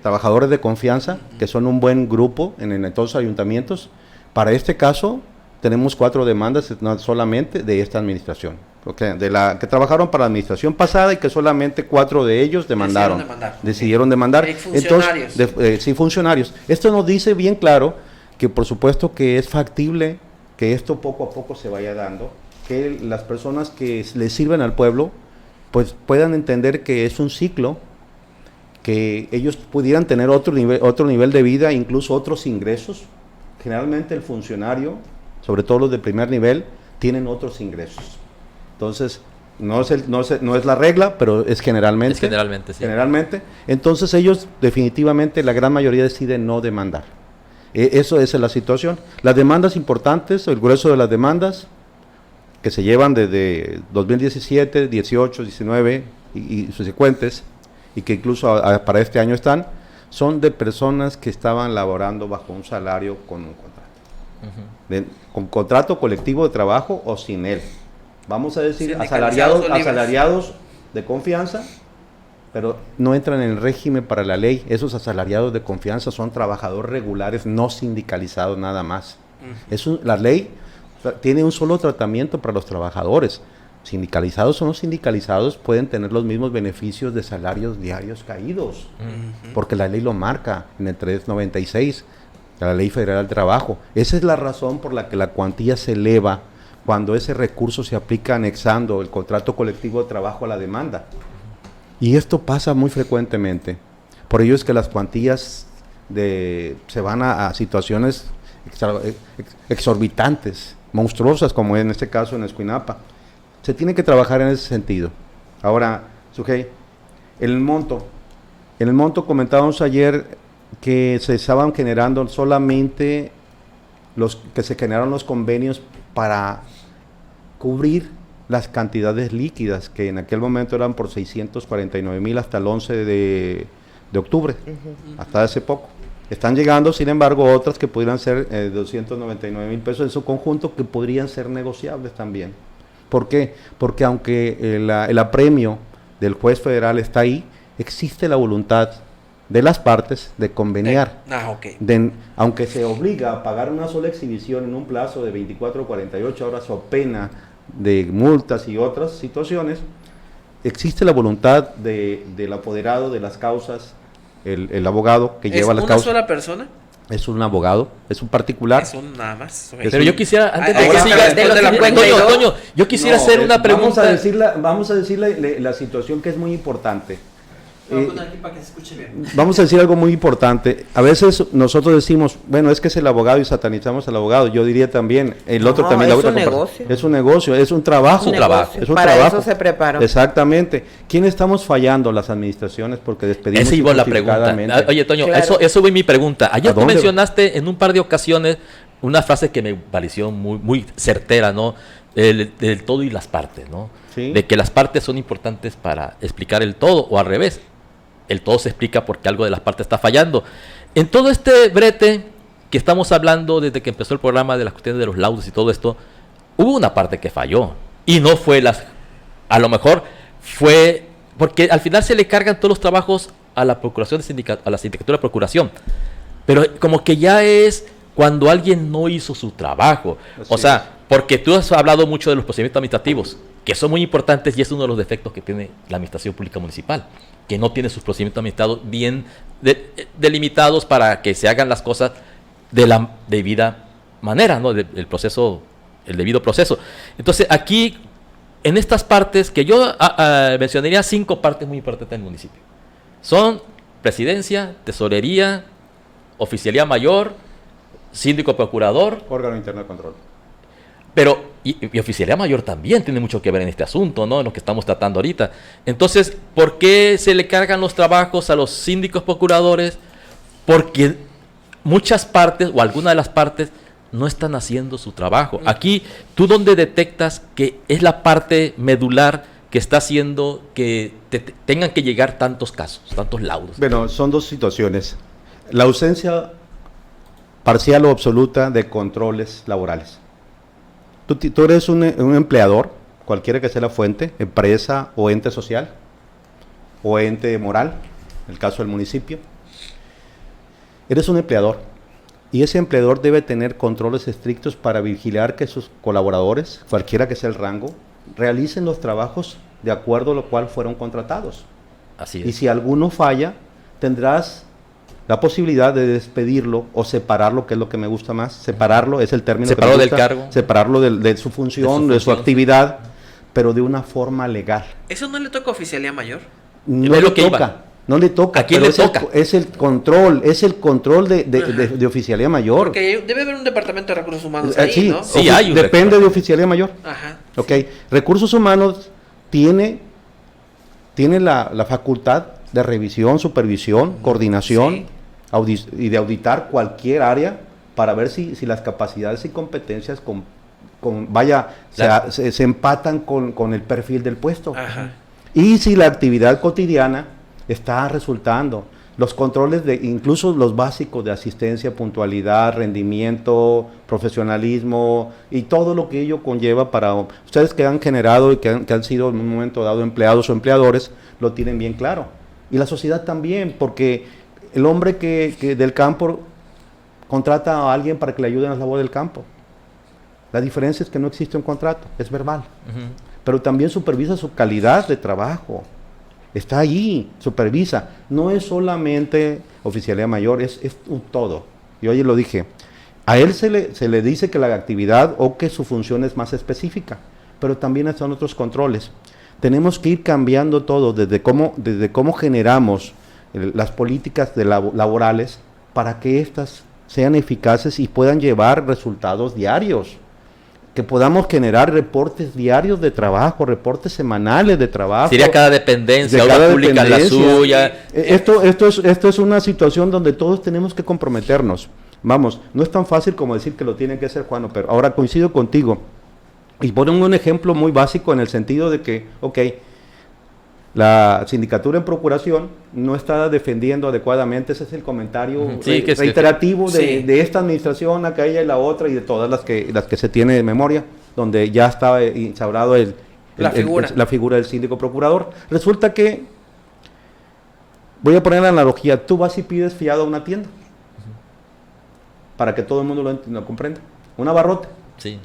trabajadores de confianza, que son un buen grupo en todos los ayuntamientos, para este caso tenemos 4 demandas no solamente de esta administración, que trabajaron para la administración pasada y que solamente 4 de ellos decidieron demandar. Funcionarios. Entonces, sí, funcionarios. Esto nos dice bien claro que por supuesto que es factible que esto poco a poco se vaya dando, que las personas que les sirven al pueblo pues puedan entender que es un ciclo, que ellos pudieran tener otro nivel de vida, incluso otros ingresos. Generalmente el funcionario, sobre todo los de primer nivel, tienen otros ingresos. Entonces, no es la regla, pero es generalmente. Generalmente, sí. Generalmente. Entonces ellos definitivamente, la gran mayoría deciden no demandar. Esa es la situación. Las demandas importantes, el grueso de las demandas, que se llevan desde 2017, 18, 19 y subsecuentes, y que incluso para este año están, son de personas que estaban laborando bajo un salario con un contrato. Con contrato colectivo de trabajo o sin él. Vamos a decir asalariados de confianza, pero no entran en el régimen para la ley. Esos asalariados de confianza son trabajadores regulares, no sindicalizados nada más. La ley tiene un solo tratamiento para los trabajadores. Sindicalizados o no sindicalizados pueden tener los mismos beneficios de salarios diarios caídos, porque la ley lo marca en el 396, la Ley Federal del Trabajo. Esa es la razón por la que la cuantía se eleva cuando ese recurso se aplica anexando el contrato colectivo de trabajo a la demanda. Y esto pasa muy frecuentemente. Por ello es que las cuantías se van a situaciones exorbitantes, monstruosas, como en este caso en Escuinapa. Se tiene que trabajar en ese sentido. Ahora, Sujei, en el monto comentábamos ayer que se estaban generando solamente que se generaron los convenios para cubrir las cantidades líquidas, que en aquel momento eran por 649,000 hasta el 11 de octubre, hasta hace poco. Están llegando, sin embargo, otras que pudieran ser 299,000 pesos en su conjunto, que podrían ser negociables también. ¿Por qué? Porque aunque el apremio del juez federal está ahí, existe la voluntad de las partes de conveniar. Aunque se obliga a pagar una sola exhibición en un plazo de 24 o 48 horas o pena de multas y otras situaciones, existe la voluntad del apoderado de las causas, el abogado que lleva la causa. ¿Es una sola persona? Es un abogado, es un particular. Es un nada más. Pero yo quisiera, antes de que siga, Toño, yo quisiera hacer una pregunta. Vamos a decirle la situación que es muy importante. Vamos a decir algo muy importante. A veces nosotros decimos, bueno, es que es el abogado y satanizamos al abogado. Yo diría también, el otro también. Es un negocio. Es un negocio, es un trabajo. Es un trabajo. Eso se preparó. Exactamente. ¿Quién estamos fallando? Las administraciones, porque despedimos. Esa iba la pregunta. Oye, Toño, claro. eso fue mi pregunta. Ayer tú mencionaste en un par de ocasiones una frase que me pareció muy, muy certera, ¿no? Del todo y las partes, ¿no? Sí. De que las partes son importantes para explicar el todo, o al revés. El todo se explica porque algo de las partes está fallando. En todo este brete que estamos hablando desde que empezó el programa de las cuestiones de los laudos y todo esto, hubo una parte que falló. Y no fue a lo mejor fue porque al final se le cargan todos los trabajos a la procuración a la sindicatura de procuración. Pero como que ya es cuando alguien no hizo su trabajo. O sea, porque tú has hablado mucho de los procedimientos administrativos, que son muy importantes y es uno de los defectos que tiene la administración pública municipal, que no tiene sus procedimientos administrativos bien delimitados para que se hagan las cosas de la debida manera, ¿no? El debido proceso. Entonces, aquí, en estas partes, que yo mencionaría 5 partes muy importantes del municipio. Son presidencia, tesorería, oficialía mayor, síndico procurador. Órgano interno de control. Pero, y oficialía mayor también tiene mucho que ver en este asunto, ¿no? En lo que estamos tratando ahorita. Entonces, ¿por qué se le cargan los trabajos a los síndicos procuradores? Porque muchas partes, o algunas de las partes, no están haciendo su trabajo. Aquí, ¿tú dónde detectas que es la parte medular que está haciendo que tengan que llegar tantos casos, tantos laudos? Bueno, son dos situaciones. La ausencia parcial o absoluta de controles laborales. Tú eres un empleador, cualquiera que sea la fuente, empresa o ente social, o ente moral, en el caso del municipio. Eres un empleador, y ese empleador debe tener controles estrictos para vigilar que sus colaboradores, cualquiera que sea el rango, realicen los trabajos de acuerdo a lo cual fueron contratados. Así es. Y si alguno falla, tendrás la posibilidad de despedirlo o separarlo, que es lo que me gusta más. Separarlo es el término Separarlo que me gusta, del cargo. separarlo de su función, de su actividad, pero de una forma legal. ¿Eso no le toca a Oficialía Mayor? No Es le lo que toca. iba. No le toca. ¿A quién pero le toca? Es el control de Oficialía Mayor. Porque debe haber un departamento de recursos humanos ahí, Sí, ¿no? Sí, hay un depende de Oficialía Mayor. Ajá. Ok, Recursos Humanos tiene la facultad de revisión, supervisión, coordinación y de auditar cualquier área para ver si las capacidades y competencias se empatan con el perfil del puesto. Ajá. Y si la actividad cotidiana está resultando. Los controles incluso los básicos de asistencia, puntualidad, rendimiento, profesionalismo y todo lo que ello conlleva para ustedes que han generado y que han sido en un momento dado empleados o empleadores, lo tienen bien claro. Y la sociedad también, porque el hombre que del campo contrata a alguien para que le ayude en la labor del campo. La diferencia es que no existe un contrato, es verbal. Pero también supervisa su calidad de trabajo. Está ahí, supervisa. No es solamente Oficialía Mayor, es un todo. Y oye, lo dije, a él se le dice que la actividad o que su función es más específica, pero también están otros controles. Tenemos que ir cambiando todo, desde cómo generamos las políticas laborales para que éstas sean eficaces y puedan llevar resultados diarios. Que podamos generar reportes diarios de trabajo, reportes semanales de trabajo. Sería cada dependencia, cada ahora publica la suya. Esto es una situación donde todos tenemos que comprometernos. Vamos, no es tan fácil como decir que lo tiene que hacer Juan, pero ahora coincido contigo. Y pongo un ejemplo muy básico en el sentido de que, la sindicatura en procuración no está defendiendo adecuadamente, ese es el comentario reiterativo de esta administración, aquella y la otra y de todas las que se tiene de memoria, donde ya estaba instaurado la figura del síndico procurador. Resulta que, voy a poner la analogía, tú vas y pides fiado a una tienda, para que todo el mundo lo comprenda, un abarrote, Sí.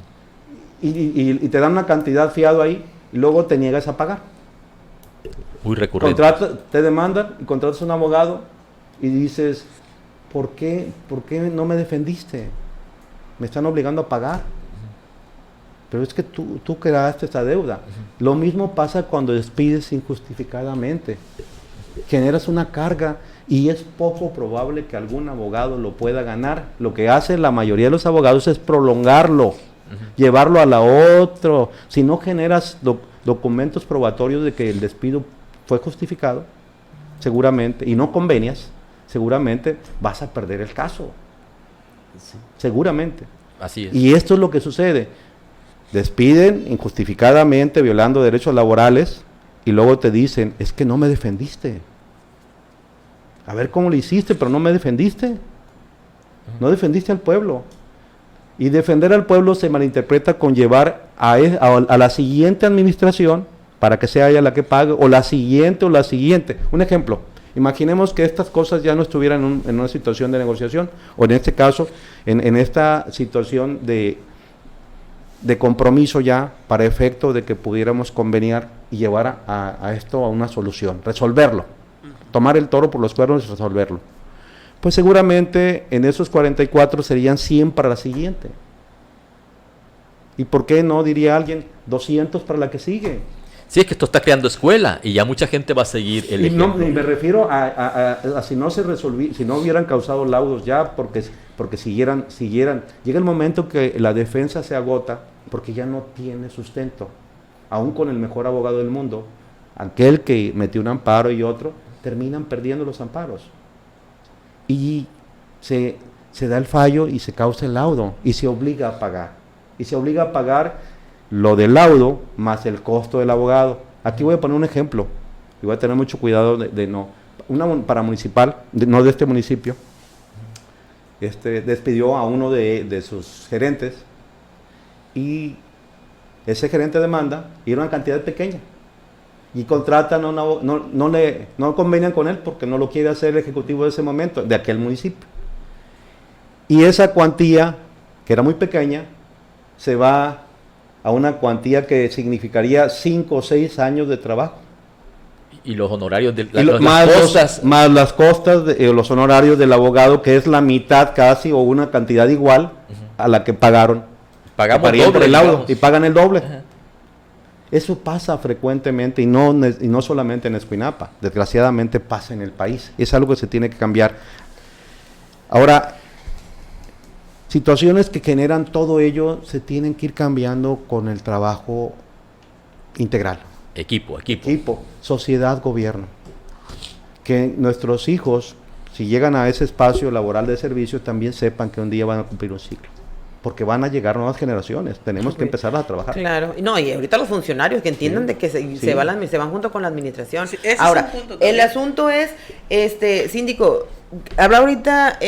y te dan una cantidad fiado ahí, y luego te niegas a pagar. Muy recurrente. Te demandan y contratas a un abogado y dices, ¿por qué no me defendiste? Me están obligando a pagar. Pero es que tú creaste esa deuda. Lo mismo pasa cuando despides injustificadamente. Generas una carga y es poco probable que algún abogado lo pueda ganar. Lo que hace la mayoría de los abogados es prolongarlo, llevarlo a la otra. Si no generas documentos probatorios de que el despido fue justificado, seguramente, y no convenias, seguramente vas a perder el caso. Sí. Seguramente. Así es. Y esto es lo que sucede. Despiden injustificadamente, violando derechos laborales, y luego te dicen, es que no me defendiste. A ver cómo lo hiciste, pero no me defendiste. No defendiste al pueblo. Y defender al pueblo se malinterpreta con llevar a la siguiente administración para que sea ella la que pague, o la siguiente. Un ejemplo, imaginemos que estas cosas ya no estuvieran en una situación de negociación, o en este caso, en esta situación de compromiso ya, para efecto de que pudiéramos conveniar y llevar a esto a una solución, resolverlo, tomar el toro por los cuernos y resolverlo. Pues seguramente en esos 44 serían 100 para la siguiente. ¿Y por qué no, diría alguien, 200 para la que sigue? Sí, es que esto está creando escuela y ya mucha gente va a seguir el ejemplo. No, me refiero a si no se si no hubieran causado laudos ya, porque siguieran. Llega el momento que la defensa se agota porque ya no tiene sustento. Aún con el mejor abogado del mundo, aquel que metió un amparo y otro, terminan perdiendo los amparos. Y se da el fallo y se causa el laudo y se obliga a pagar. Y se obliga a pagar lo del laudo más el costo del abogado. Aquí voy a poner un ejemplo, y voy a tener mucho cuidado de no. Una paramunicipal, no de este municipio, despidió a uno de sus gerentes, y ese gerente demanda, y era una cantidad pequeña, y contratan no convenian con él porque no lo quiere hacer el ejecutivo de ese momento, de aquel municipio. Y esa cuantía, que era muy pequeña, se va a una cuantía que significaría 5 o 6 años de trabajo. Y los honorarios de más las costas, los honorarios del abogado, que es la mitad casi, o una cantidad igual a la que pagaron. Pagamos doble, por el laudo, digamos. y pagan el doble. Eso pasa frecuentemente, y no solamente en Escuinapa, desgraciadamente pasa en el país. Es algo que se tiene que cambiar. Ahora, situaciones que generan todo ello se tienen que ir cambiando con el trabajo integral. Equipo. Sociedad, gobierno. Que nuestros hijos, si llegan a ese espacio laboral de servicio, también sepan que un día van a cumplir un ciclo. Porque van a llegar nuevas generaciones. Tenemos que empezar a trabajar. Claro. No, y ahorita los funcionarios que entiendan de que se van junto con la administración. Sí, ese ahora, es un punto el también. asunto es, síndico, habla ahorita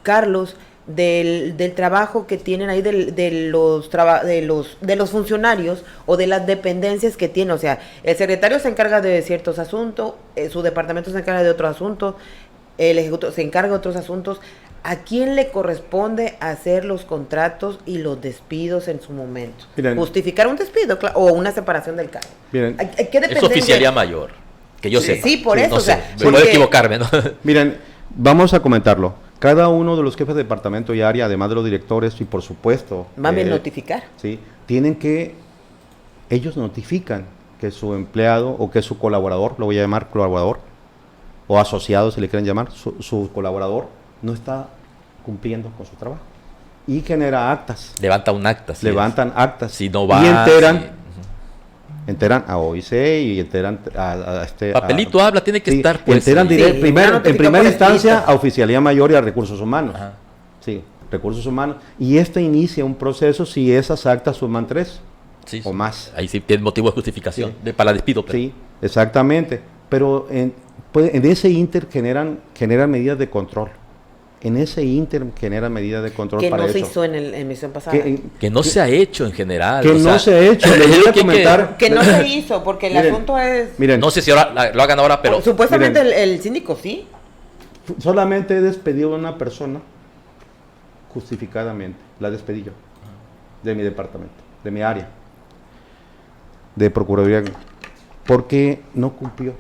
Carlos del trabajo que tienen ahí, de los funcionarios o de las dependencias que tiene. O sea, el secretario se encarga de ciertos asuntos, su departamento se encarga de otros asuntos, el ejecutivo se encarga de otros asuntos. ¿A quién le corresponde hacer los contratos y los despidos en su momento? Miren, justificar un despido o una separación del cargo. Miren, ¿Qué Es oficialía mayor, que yo sepa. Sí, por eso. No o sea, sé, puedo equivocarme, ¿no? Miren, vamos a comentarlo. Cada uno de los jefes de departamento y área, además de los directores, y por supuesto... Van a notificar. Sí, ellos notifican que su empleado o que su colaborador, lo voy a llamar colaborador, o asociado si le quieren llamar, su colaborador no está cumpliendo con su trabajo. Y genera actas. Levanta un acta. Levantan actas. Si no va. Y enteran a OIC y enteran a Papelito habla, tiene que estar. Pues, enteran en primera instancia escrito. a Oficialía Mayor y a Recursos Humanos. Ajá. Sí, Recursos Humanos. Y inicia un proceso si esas actas suman 3 o más. Ahí sí tiene motivo de justificación para despido. Sí, exactamente. Pero en ese inter generan medidas de control. En ese inter generan medidas de control que para no eso. se hizo en la emisión pasada. Que no se ha hecho en general. Que no se ha hecho. Les voy a comentar. Que no se hizo, porque el asunto es... Miren, No sé si ahora lo hagan ahora, pero... Supuestamente el síndico sí. solamente he despedido a una persona justificadamente. La despedí yo. De mi departamento, de mi área. De Procuraduría. Porque no cumplió.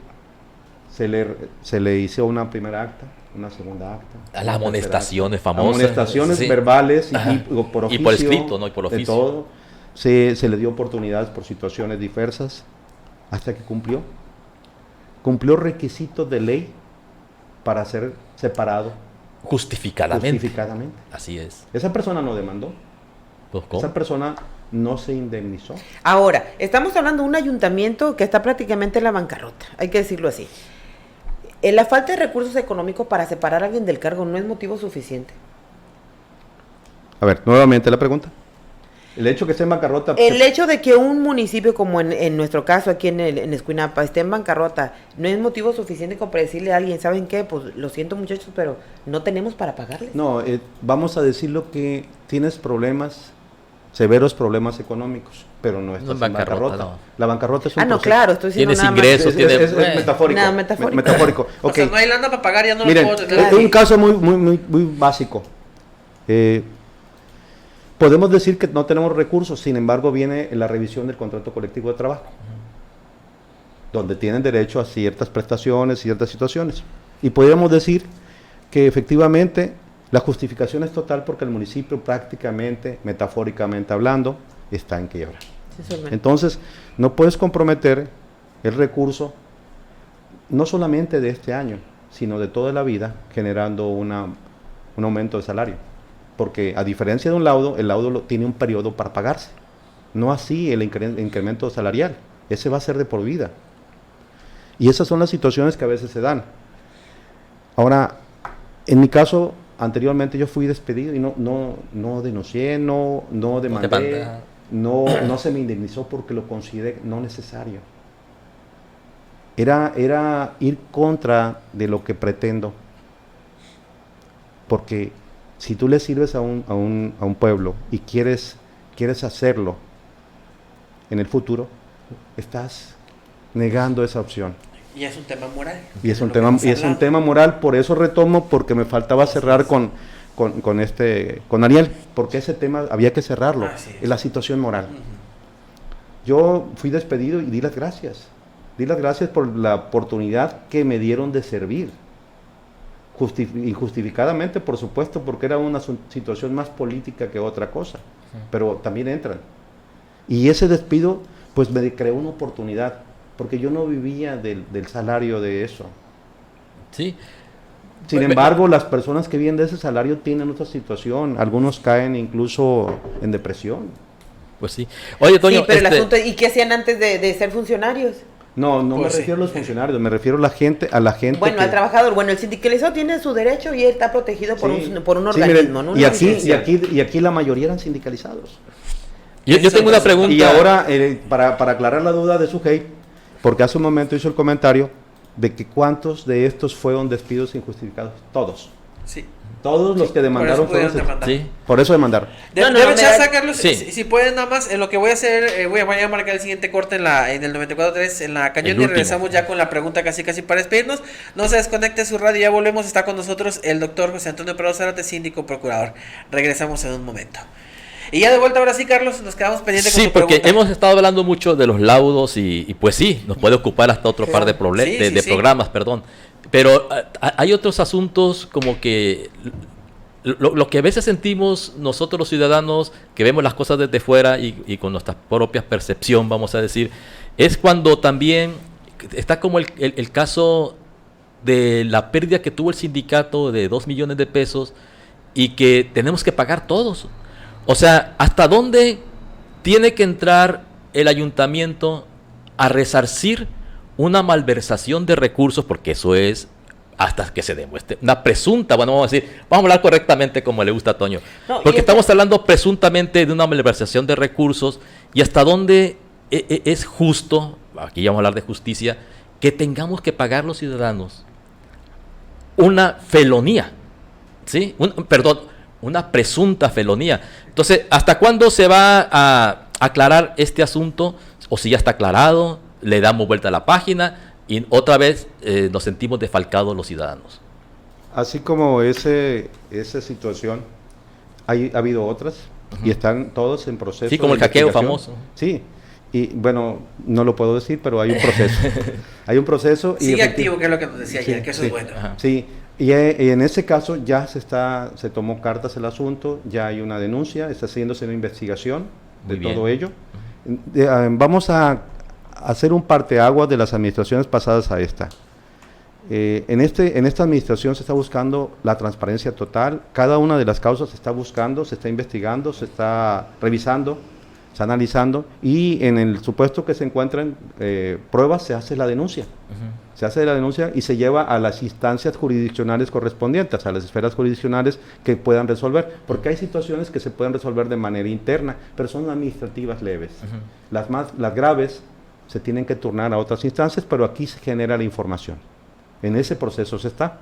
Se le hizo una primera acta, una segunda acta. Las amonestaciones famosas. Amonestaciones sí. verbales y por oficio. Y por escrito, ¿no? Y por oficio. De todo. Se le dio oportunidades por situaciones diversas hasta que cumplió. Cumplió requisitos de ley para ser separado. Justificadamente. Así es. Esa persona no demandó. Pues, ¿cómo? Esa persona no se indemnizó. Ahora, estamos hablando de un ayuntamiento que está prácticamente en la bancarrota, hay que decirlo así. La falta de recursos económicos para separar a alguien del cargo no es motivo suficiente. A ver, nuevamente la pregunta. El hecho que esté en bancarrota... El hecho de que un municipio, como en nuestro caso aquí en Escuinapa, esté en bancarrota, no es motivo suficiente como para decirle a alguien, ¿saben qué? Pues lo siento muchachos, pero no tenemos para pagarles. No, vamos a decirlo que tienes problemas, severos problemas económicos, pero no estás en bancarrota. No. La bancarrota es un no, proceso. claro, estoy diciendo Tienes nada ingresos, más. tienes... Es metafórico. Nada, metafórico. Metafórico. O Ok. sea, no hay lana para pagar, ya no Miren, lo puedo... un caso muy básico. Podemos decir que no tenemos recursos, sin embargo viene la revisión del contrato colectivo de trabajo, donde tienen derecho a ciertas prestaciones, ciertas situaciones. Y podríamos decir que efectivamente la justificación es total porque el municipio prácticamente, metafóricamente hablando, está en quiebra. Entonces, no puedes comprometer el recurso, no solamente de este año, sino de toda la vida, generando un aumento de salario. Porque a diferencia de un laudo, el laudo tiene un periodo para pagarse. No así el incremento salarial. Ese va a ser de por vida. Y esas son las situaciones que a veces se dan. Ahora, en mi caso, anteriormente yo fui despedido y no denuncié, no demandé. no se me indemnizó porque lo consideré no necesario. Era ir contra de lo que pretendo. Porque si tú le sirves a un pueblo y quieres hacerlo en el futuro, estás negando esa opción. Y es un tema moral. Y es un tema moral, por eso retomo, porque me faltaba cerrar con Ariel, porque ese tema había que cerrarlo, es la situación moral. Yo fui despedido y di las gracias por la oportunidad que me dieron de servir, injustificadamente, por supuesto, porque era una situación más política que otra cosa, pero también entran. Y ese despido, pues me creó una oportunidad, porque yo no vivía del salario de eso. Sí. Sin embargo, las personas que viven de ese salario tienen otra situación. Algunos caen incluso en depresión. Pues sí. Oye, Toño, sí, pero el asunto, ¿y qué hacían antes de ser funcionarios? No me refiero a los funcionarios, me refiero a la gente. Bueno, al trabajador. Bueno, el sindicalizado tiene su derecho y él está protegido por un organismo, miren, ¿no? Y aquí la mayoría eran sindicalizados. Yo tengo una pregunta. Y ahora, para aclarar la duda de Sujei, porque hace un momento hizo el comentario de que cuántos de estos fueron despidos injustificados. Todos. Sí. Todos los que demandaron por eso demandaron. Deben sacarlos, si pueden nada más, en lo que voy a hacer, voy a marcar el siguiente corte en el 94.3 en la cañón y regresamos ya con la pregunta casi para despedirnos. No se desconecte su radio, ya volvemos, está con nosotros el doctor José Antonio Prado Zárate, síndico procurador. Regresamos en un momento. Y ya de vuelta ahora sí, Carlos, nos quedamos pendientes con tu pregunta. Sí, porque hemos estado hablando mucho de los laudos y pues sí, nos puede ocupar hasta otro par de programas, perdón. Pero hay otros asuntos como que lo que a veces sentimos nosotros los ciudadanos, que vemos las cosas desde fuera y con nuestra propia percepción, vamos a decir, es cuando también está como el caso de la pérdida que tuvo el sindicato de 2 millones de pesos y que tenemos que pagar todos. O sea, ¿hasta dónde tiene que entrar el ayuntamiento a resarcir una malversación de recursos? Porque eso es hasta que se demuestre una presunta, bueno, vamos a hablar correctamente como le gusta a Toño. Porque estamos hablando presuntamente de una malversación de recursos y hasta dónde es justo, aquí vamos a hablar de justicia, que tengamos que pagar los ciudadanos una felonía, ¿sí? Una presunta felonía. Entonces, ¿hasta cuándo se va a aclarar este asunto? O si ya está aclarado, le damos vuelta a la página y otra vez nos sentimos defalcados los ciudadanos. Así como esa situación, ha habido otras y están todos en proceso. Sí, como el hackeo famoso. Sí, y bueno, no lo puedo decir, pero hay un proceso. Hay un proceso. Sigue activo, que es lo que nos decía ayer, que eso es bueno. Sí. Y en ese caso ya se tomó cartas el asunto, ya hay una denuncia, está haciéndose una investigación de todo ello. Vamos a hacer un parteaguas de las administraciones pasadas a esta. En esta administración se está buscando la transparencia total, cada una de las causas se está buscando, se está investigando, se está revisando, se está analizando y en el supuesto que se encuentran pruebas se hace la denuncia. Se hace la denuncia y se lleva a las instancias jurisdiccionales correspondientes, a las esferas jurisdiccionales que puedan resolver, porque hay situaciones que se pueden resolver de manera interna, pero son administrativas leves. Las graves se tienen que turnar a otras instancias, pero aquí se genera la información. En ese proceso se está.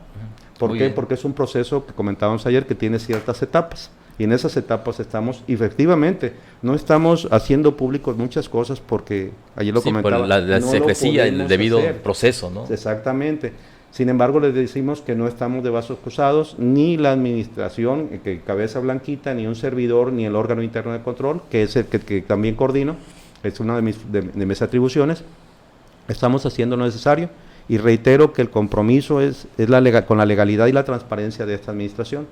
¿Por qué? Porque es un proceso que comentábamos ayer que tiene ciertas etapas. Y en esas etapas estamos, y efectivamente, no estamos haciendo públicos muchas cosas porque, ayer lo comentaba, por la secrecía, el debido proceso, ¿no? Exactamente. Sin embargo, les decimos que no estamos de brazos cruzados, ni la administración, que cabeza blanquita, ni un servidor, ni el órgano interno de control, que es el que también coordino, es una de mis atribuciones. Estamos haciendo lo necesario y reitero que el compromiso es con la legalidad y la transparencia de esta administración.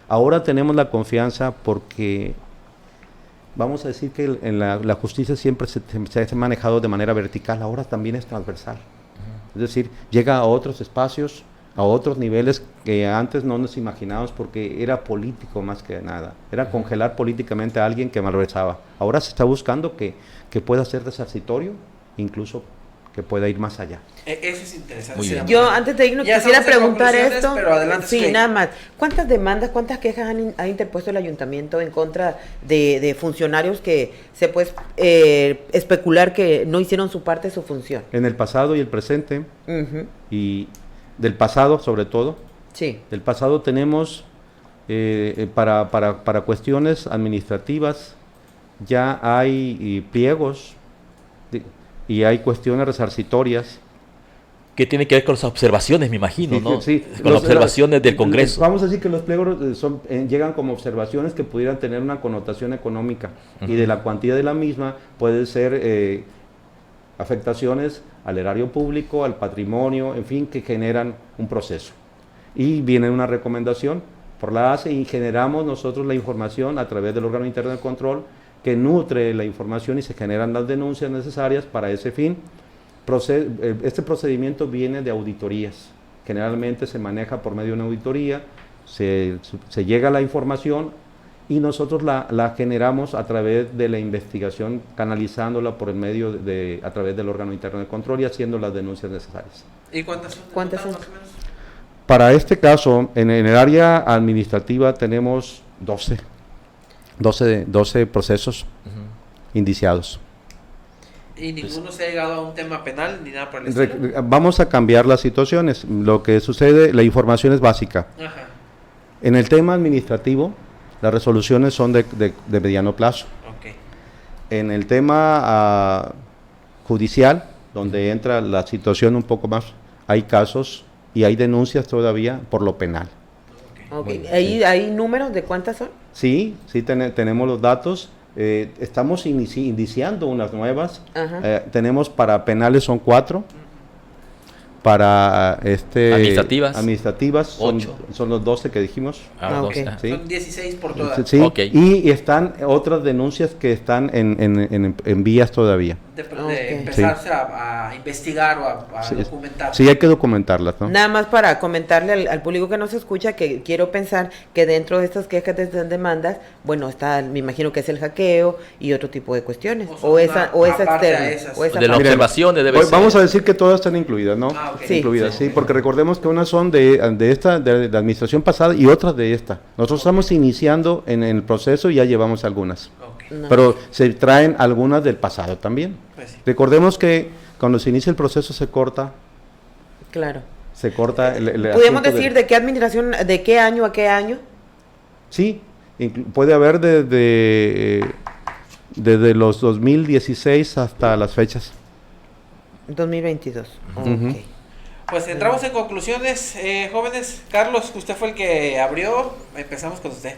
Ahora tenemos la confianza porque vamos a decir que en la justicia siempre se ha manejado de manera vertical, ahora también es transversal. Es decir, llega a otros espacios, a otros niveles que antes no nos imaginábamos porque era político más que nada. Era congelar políticamente a alguien que malversaba. Ahora se está buscando que pueda ser resarcitorio, incluso que pueda ir más allá. Eso es interesante. Muy bien. Yo antes de irnos Ya quisiera estamos en preguntar conclusiones, esto. pero adelante, Sí, Sujei. nada más. ¿Cuántas demandas, cuántas quejas ha interpuesto el ayuntamiento en contra de funcionarios que se puede especular que no hicieron su parte de su función? En el pasado y el presente, Ujú. y del pasado sobre todo, Sí. del pasado tenemos para cuestiones administrativas ya hay pliegos y hay cuestiones resarcitorias. ¿Qué tiene que ver con las observaciones, me imagino, Sí, no? sí. Con las observaciones del Congreso. Vamos a decir que los pliegos llegan como observaciones que pudieran tener una connotación económica y de la cuantía de la misma puede ser afectaciones al erario público, al patrimonio, en fin, que generan un proceso. Y viene una recomendación por la ACE y generamos nosotros la información a través del órgano interno de control que nutre la información y se generan las denuncias necesarias para ese fin. Este procedimiento viene de auditorías, generalmente se maneja por medio de una auditoría, se llega a la información y nosotros la generamos a través de la investigación, canalizándola por el medio a través del órgano interno de control y haciendo las denuncias necesarias. ¿Y cuántas son? ¿Cuántas son? Más o menos. Para este caso, en el área administrativa tenemos 12 procesos indiciados. Y ninguno se ha llegado a un tema penal ni nada por el estilo. Vamos a cambiar las situaciones. Lo que sucede, la información es básica. Ajá. En el tema administrativo, las resoluciones son de mediano plazo. Ok. En el tema judicial, donde entra la situación un poco más, hay casos y hay denuncias todavía por lo penal. Ok. Muy bien, ¿Hay números de cuántas son? Sí, tenemos los datos. Estamos iniciando unas nuevas. Ajá. Tenemos para penales son 4. Para administrativas son 8. son los 12 que dijimos. Ah, ok. Sí. Son 16 por todas. Sí, Ok. y están otras denuncias que están en vías todavía. De Ok. empezarse a investigar o a Sí, documentar. Sí, hay que documentarlas, ¿no? Nada más para comentarle al público que nos escucha que quiero pensar que dentro de estas quejas de estas demandas, bueno, está, me imagino que es el hackeo y otro tipo de cuestiones, O son o esa aparte externa, a esas. o esa De las aparte. observaciones debe Hoy ser. vamos a decir que todas están incluidas, ¿no? Ah, ok. Sí. Incluidas, sí, porque recordemos que unas son de la administración pasada y otras de esta. Nosotros estamos iniciando en el proceso y ya llevamos algunas. Ok. No. Pero se traen algunas del pasado también. Pues sí. Recordemos que cuando se inicia el proceso se corta Claro. el ¿Podemos asunto decir de qué administración, de qué año a qué año? Sí, puede haber desde los 2016 hasta las fechas. 2022. Ujú. Ok. Pues entramos en conclusiones, jóvenes. Carlos, usted fue el que abrió. Empezamos con usted.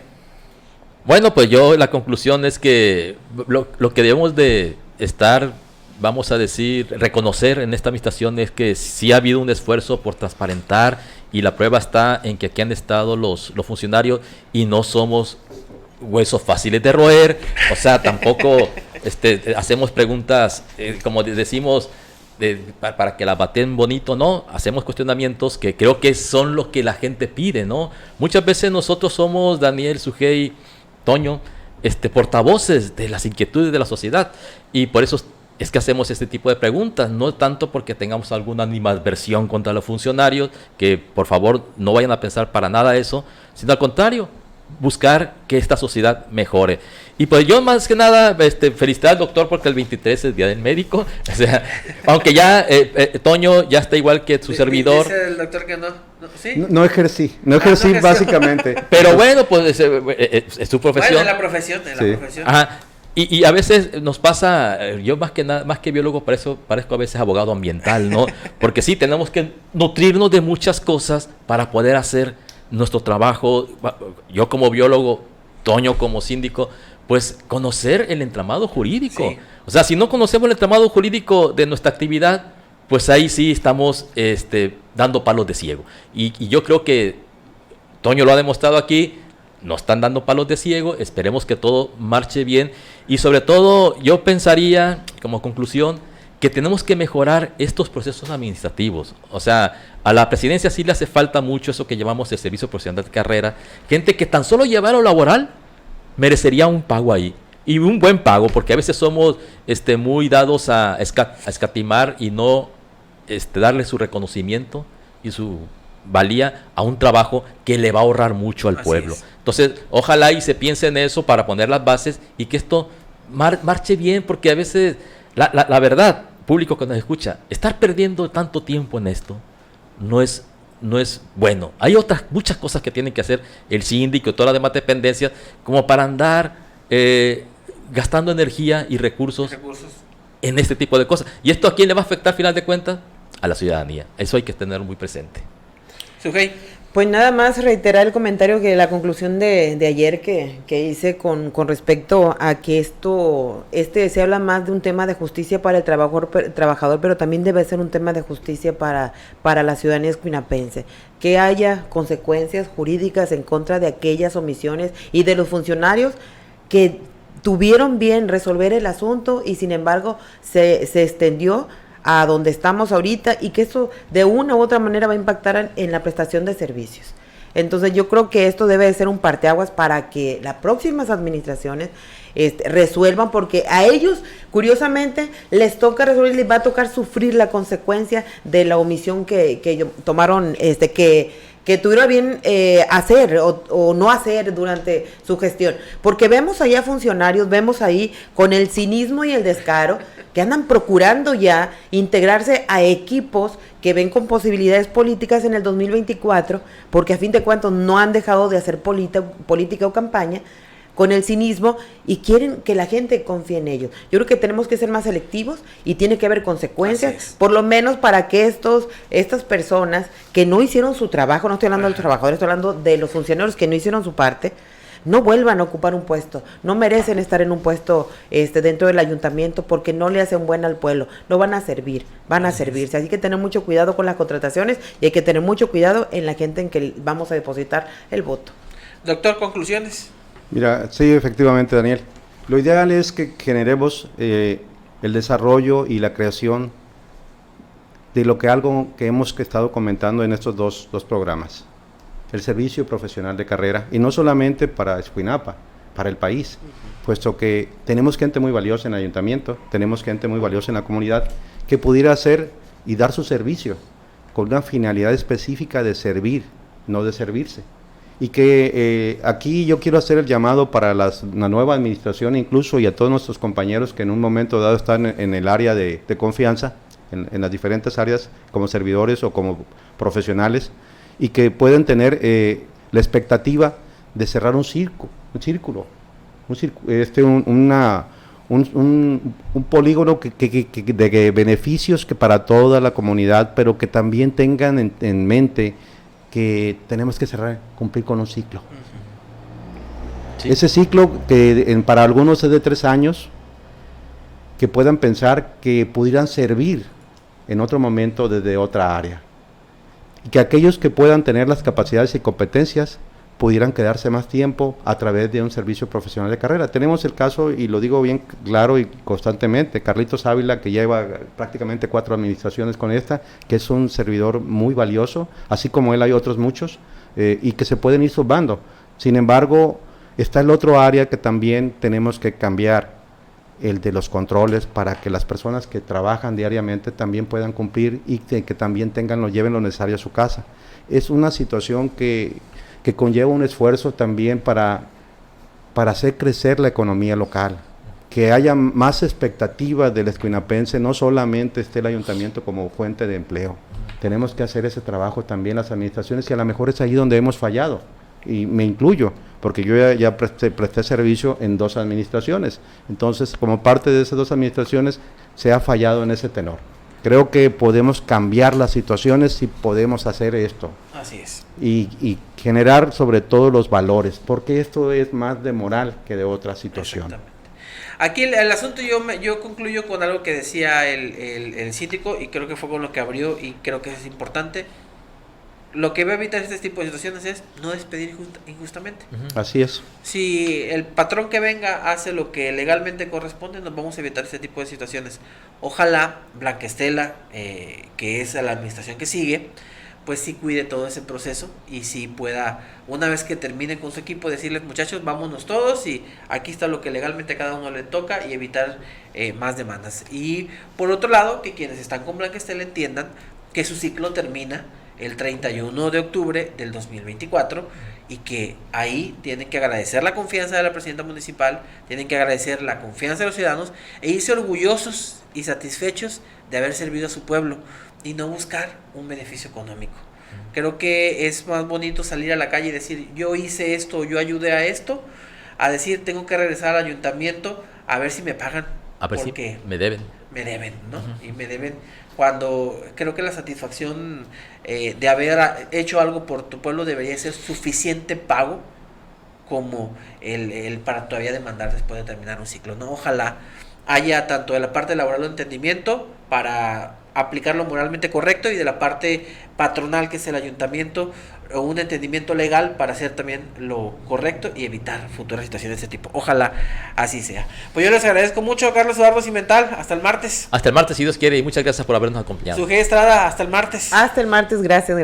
Bueno, pues la conclusión es que lo que debemos de estar, vamos a decir, reconocer en esta administración es que sí ha habido un esfuerzo por transparentar y la prueba está en que aquí han estado los funcionarios y no somos huesos fáciles de roer, o sea, tampoco hacemos preguntas, como decimos, para que la baten bonito, no, hacemos cuestionamientos que creo que son lo que la gente pide, ¿no? Muchas veces nosotros somos, Daniel, Sujei, Toño, portavoces de las inquietudes de la sociedad y por eso es que hacemos este tipo de preguntas, no tanto porque tengamos alguna animadversión contra los funcionarios, que por favor no vayan a pensar para nada eso, sino al contrario, buscar que esta sociedad mejore. Y pues yo más que nada felicitar al doctor porque el 23 es Día del Médico, o sea, aunque ya Toño ya está igual que su servidor. Dice el doctor que no. ¿Sí? No ejercí no ejerció. básicamente. Pero bueno, pues es su profesión. Bueno, en la profesión, Sí. Ajá. Y a veces nos pasa, yo más que biólogo parezco a veces abogado ambiental, ¿no? Porque sí, tenemos que nutrirnos de muchas cosas para poder hacer nuestro trabajo. Yo como biólogo, Toño como síndico, pues conocer el entramado jurídico. Sí. O sea, si no conocemos el entramado jurídico de nuestra actividad, pues ahí sí estamos dando palos de ciego. Y yo creo que Toño lo ha demostrado aquí, nos están dando palos de ciego, esperemos que todo marche bien y sobre todo yo pensaría como conclusión que tenemos que mejorar estos procesos administrativos. O sea, a la presidencia sí le hace falta mucho eso que llamamos el servicio profesional de carrera, gente que tan solo llevar lo laboral merecería un pago ahí. y un buen pago, porque a veces somos muy dados a escatimar y no darle su reconocimiento y su valía a un trabajo que le va a ahorrar mucho al pueblo. Entonces, ojalá y se piense en eso para poner las bases y que esto marche bien, porque a veces, la verdad, público que nos escucha, estar perdiendo tanto tiempo en esto no es bueno. Hay muchas cosas que tienen que hacer el síndico y todas las demás dependencias como para andar gastando energía y recursos en este tipo de cosas. ¿Y esto a quién le va a afectar, al final de cuentas? A la ciudadanía. Eso hay que tener muy presente. Sujei. Pues nada más reiterar el comentario que la conclusión de ayer que hice con respecto a que se habla más de un tema de justicia para el trabajador, pero también debe ser un tema de justicia para la ciudadanía escuinapense, que haya consecuencias jurídicas en contra de aquellas omisiones y de los funcionarios que tuvieron bien resolver el asunto y sin embargo se extendió a donde estamos ahorita y que eso de una u otra manera va a impactar en la prestación de servicios. Entonces yo creo que esto debe de ser un parteaguas para que las próximas administraciones resuelvan, porque a ellos curiosamente les toca resolver, les va a tocar sufrir la consecuencia de la omisión que tomaron, que tuvieron bien hacer o no hacer durante su gestión, porque vemos allá funcionarios, vemos ahí con el cinismo y el descaro que andan procurando ya integrarse a equipos que ven con posibilidades políticas en el 2024, porque a fin de cuentas no han dejado de hacer política o campaña, con el cinismo, y quieren que la gente confíe en ellos. Yo creo que tenemos que ser más selectivos y tiene que haber consecuencias, por lo menos para que estas personas que no hicieron su trabajo, no estoy hablando de los trabajadores, estoy hablando de los funcionarios que no hicieron su parte, no vuelvan a ocupar un puesto, no merecen estar en un puesto dentro del ayuntamiento porque no le hacen buen al pueblo, no van a servir, van a servirse, así que tener mucho cuidado con las contrataciones y hay que tener mucho cuidado en la gente en que vamos a depositar el voto. Doctor, conclusiones. Mira, sí, efectivamente, Daniel. Lo ideal es que generemos el desarrollo y la creación de algo que hemos estado comentando en estos dos programas. El servicio profesional de carrera, y no solamente para Escuinapa, para el país, puesto que tenemos gente muy valiosa en el ayuntamiento, tenemos gente muy valiosa en la comunidad, que pudiera hacer y dar su servicio con una finalidad específica de servir, no de servirse. Y que aquí yo quiero hacer el llamado para la nueva administración incluso y a todos nuestros compañeros que en un momento dado están en el área de confianza, en las diferentes áreas como servidores o como profesionales, y que pueden tener la expectativa de cerrar un polígono de beneficios que para toda la comunidad, pero que también tengan en mente que tenemos que cumplir con un ciclo. Sí. Ese ciclo que para algunos es de 3 años, que puedan pensar que pudieran servir en otro momento desde otra área. Y que aquellos que puedan tener las capacidades y competencias pudieran quedarse más tiempo a través de un servicio profesional de carrera. Tenemos el caso, y lo digo bien claro y constantemente, Carlitos Ávila, que lleva prácticamente 4 administraciones con esta, que es un servidor muy valioso, así como él hay otros muchos, y que se pueden ir sumando. Sin embargo, está el otro área que también tenemos que cambiar, el de los controles, para que las personas que trabajan diariamente también puedan cumplir y que también lleven lo necesario a su casa. Es una situación que conlleva un esfuerzo también para hacer crecer la economía local, que haya más expectativas del escuinapense, no solamente esté el ayuntamiento como fuente de empleo. Tenemos que hacer ese trabajo también las administraciones, y a lo mejor es ahí donde hemos fallado, y me incluyo, porque yo ya presté servicio en 2 administraciones, entonces como parte de esas 2 administraciones se ha fallado en ese tenor. Creo que podemos cambiar las situaciones si podemos hacer esto. Así es. Y generar sobre todo los valores, porque esto es más de moral que de otra situación. Exactamente. Aquí el asunto yo concluyo con algo que decía el síndico, y creo que fue con lo que abrió, y creo que es importante. Lo que va a evitar este tipo de situaciones es no despedir injustamente. Así es. Si el patrón que venga hace lo que legalmente corresponde, nos vamos a evitar este tipo de situaciones. Ojalá Blanca Estela, que es la administración que sigue, pues sí cuide todo ese proceso y si pueda, una vez que termine con su equipo, decirles, muchachos, vámonos todos y aquí está lo que legalmente a cada uno le toca, y evitar más demandas. Y por otro lado, que quienes están con Blanca Estela entiendan que su ciclo termina el 31 de octubre del 2024 y que ahí tienen que agradecer la confianza de la presidenta municipal, tienen que agradecer la confianza de los ciudadanos e irse orgullosos y satisfechos de haber servido a su pueblo y no buscar un beneficio económico. Creo que es más bonito salir a la calle y decir, yo hice esto, yo ayudé a esto, a decir, tengo que regresar al ayuntamiento a ver si me pagan, A ver si porque me deben. me deben, ¿no? Y me deben, cuando creo que la satisfacción de haber hecho algo por tu pueblo debería ser suficiente pago como el para todavía demandar después de terminar un ciclo, ¿no? Ojalá haya tanto de la parte laboral un entendimiento para aplicarlo moralmente correcto y de la parte patronal, que es el ayuntamiento, un entendimiento legal para hacer también lo correcto y evitar futuras situaciones de ese tipo. Ojalá así sea. Pues yo les agradezco mucho, Carlos Eduardo Cimental. Hasta el martes. Hasta el martes, si Dios quiere, y muchas gracias por habernos acompañado. Sujei Estrada, hasta el martes. Hasta el martes, gracias.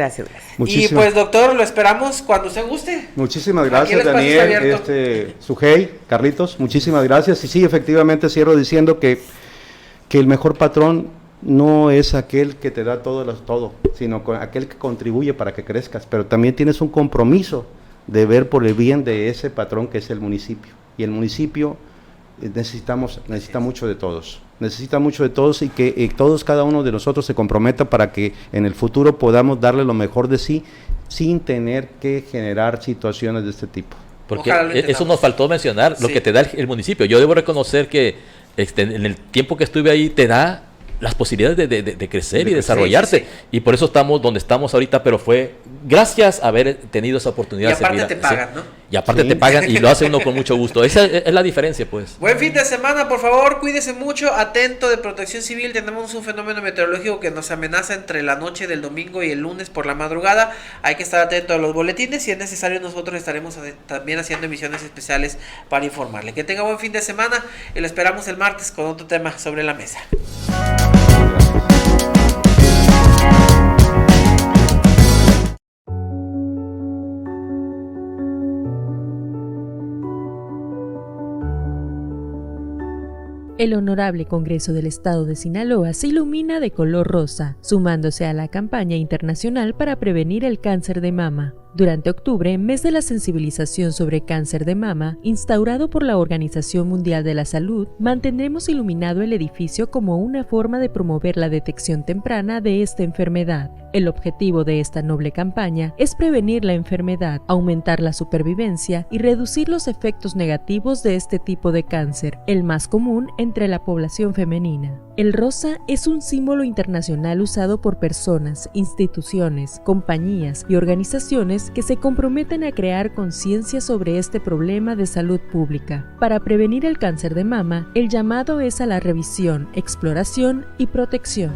Y pues, doctor, lo esperamos cuando usted guste. Muchísimas Aquí el gracias, espacio está Daniel, abierto. Sujei, Carlitos, muchísimas gracias. Y sí, efectivamente cierro diciendo que el mejor patrón no es aquel que te da todo, sino aquel que contribuye para que crezcas, pero también tienes un compromiso de ver por el bien de ese patrón que es el municipio. Y el municipio necesita mucho de todos. Necesita mucho de todos y que todos, cada uno de nosotros se comprometa para que en el futuro podamos darle lo mejor de sí sin tener que generar situaciones de este tipo. Porque eso nos faltó mencionar, lo que te da el municipio. Yo debo reconocer que en el tiempo que estuve ahí te da las posibilidades de crecer y desarrollarse. Sí. Y por eso estamos donde estamos ahorita, pero fue gracias a haber tenido esa oportunidad. Y aparte te pagan, ¿no? Y aparte te pagan y lo hace uno con mucho gusto. Esa es la diferencia, pues. Buen fin de semana, por favor, cuídese mucho, atento de Protección Civil. Tenemos un fenómeno meteorológico que nos amenaza entre la noche del domingo y el lunes por la madrugada. Hay que estar atento a los boletines. Si es necesario, nosotros estaremos también haciendo emisiones especiales para informarle. Que tenga buen fin de semana y lo esperamos el martes con otro tema sobre la mesa. El Honorable Congreso del Estado de Sinaloa se ilumina de color rosa, sumándose a la campaña internacional para prevenir el cáncer de mama. Durante octubre, mes de la sensibilización sobre cáncer de mama, instaurado por la Organización Mundial de la Salud, mantendremos iluminado el edificio como una forma de promover la detección temprana de esta enfermedad. El objetivo de esta noble campaña es prevenir la enfermedad, aumentar la supervivencia y reducir los efectos negativos de este tipo de cáncer, el más común entre la población femenina. El rosa es un símbolo internacional usado por personas, instituciones, compañías y organizaciones que se comprometen a crear conciencia sobre este problema de salud pública. Para prevenir el cáncer de mama, el llamado es a la revisión, exploración y protección.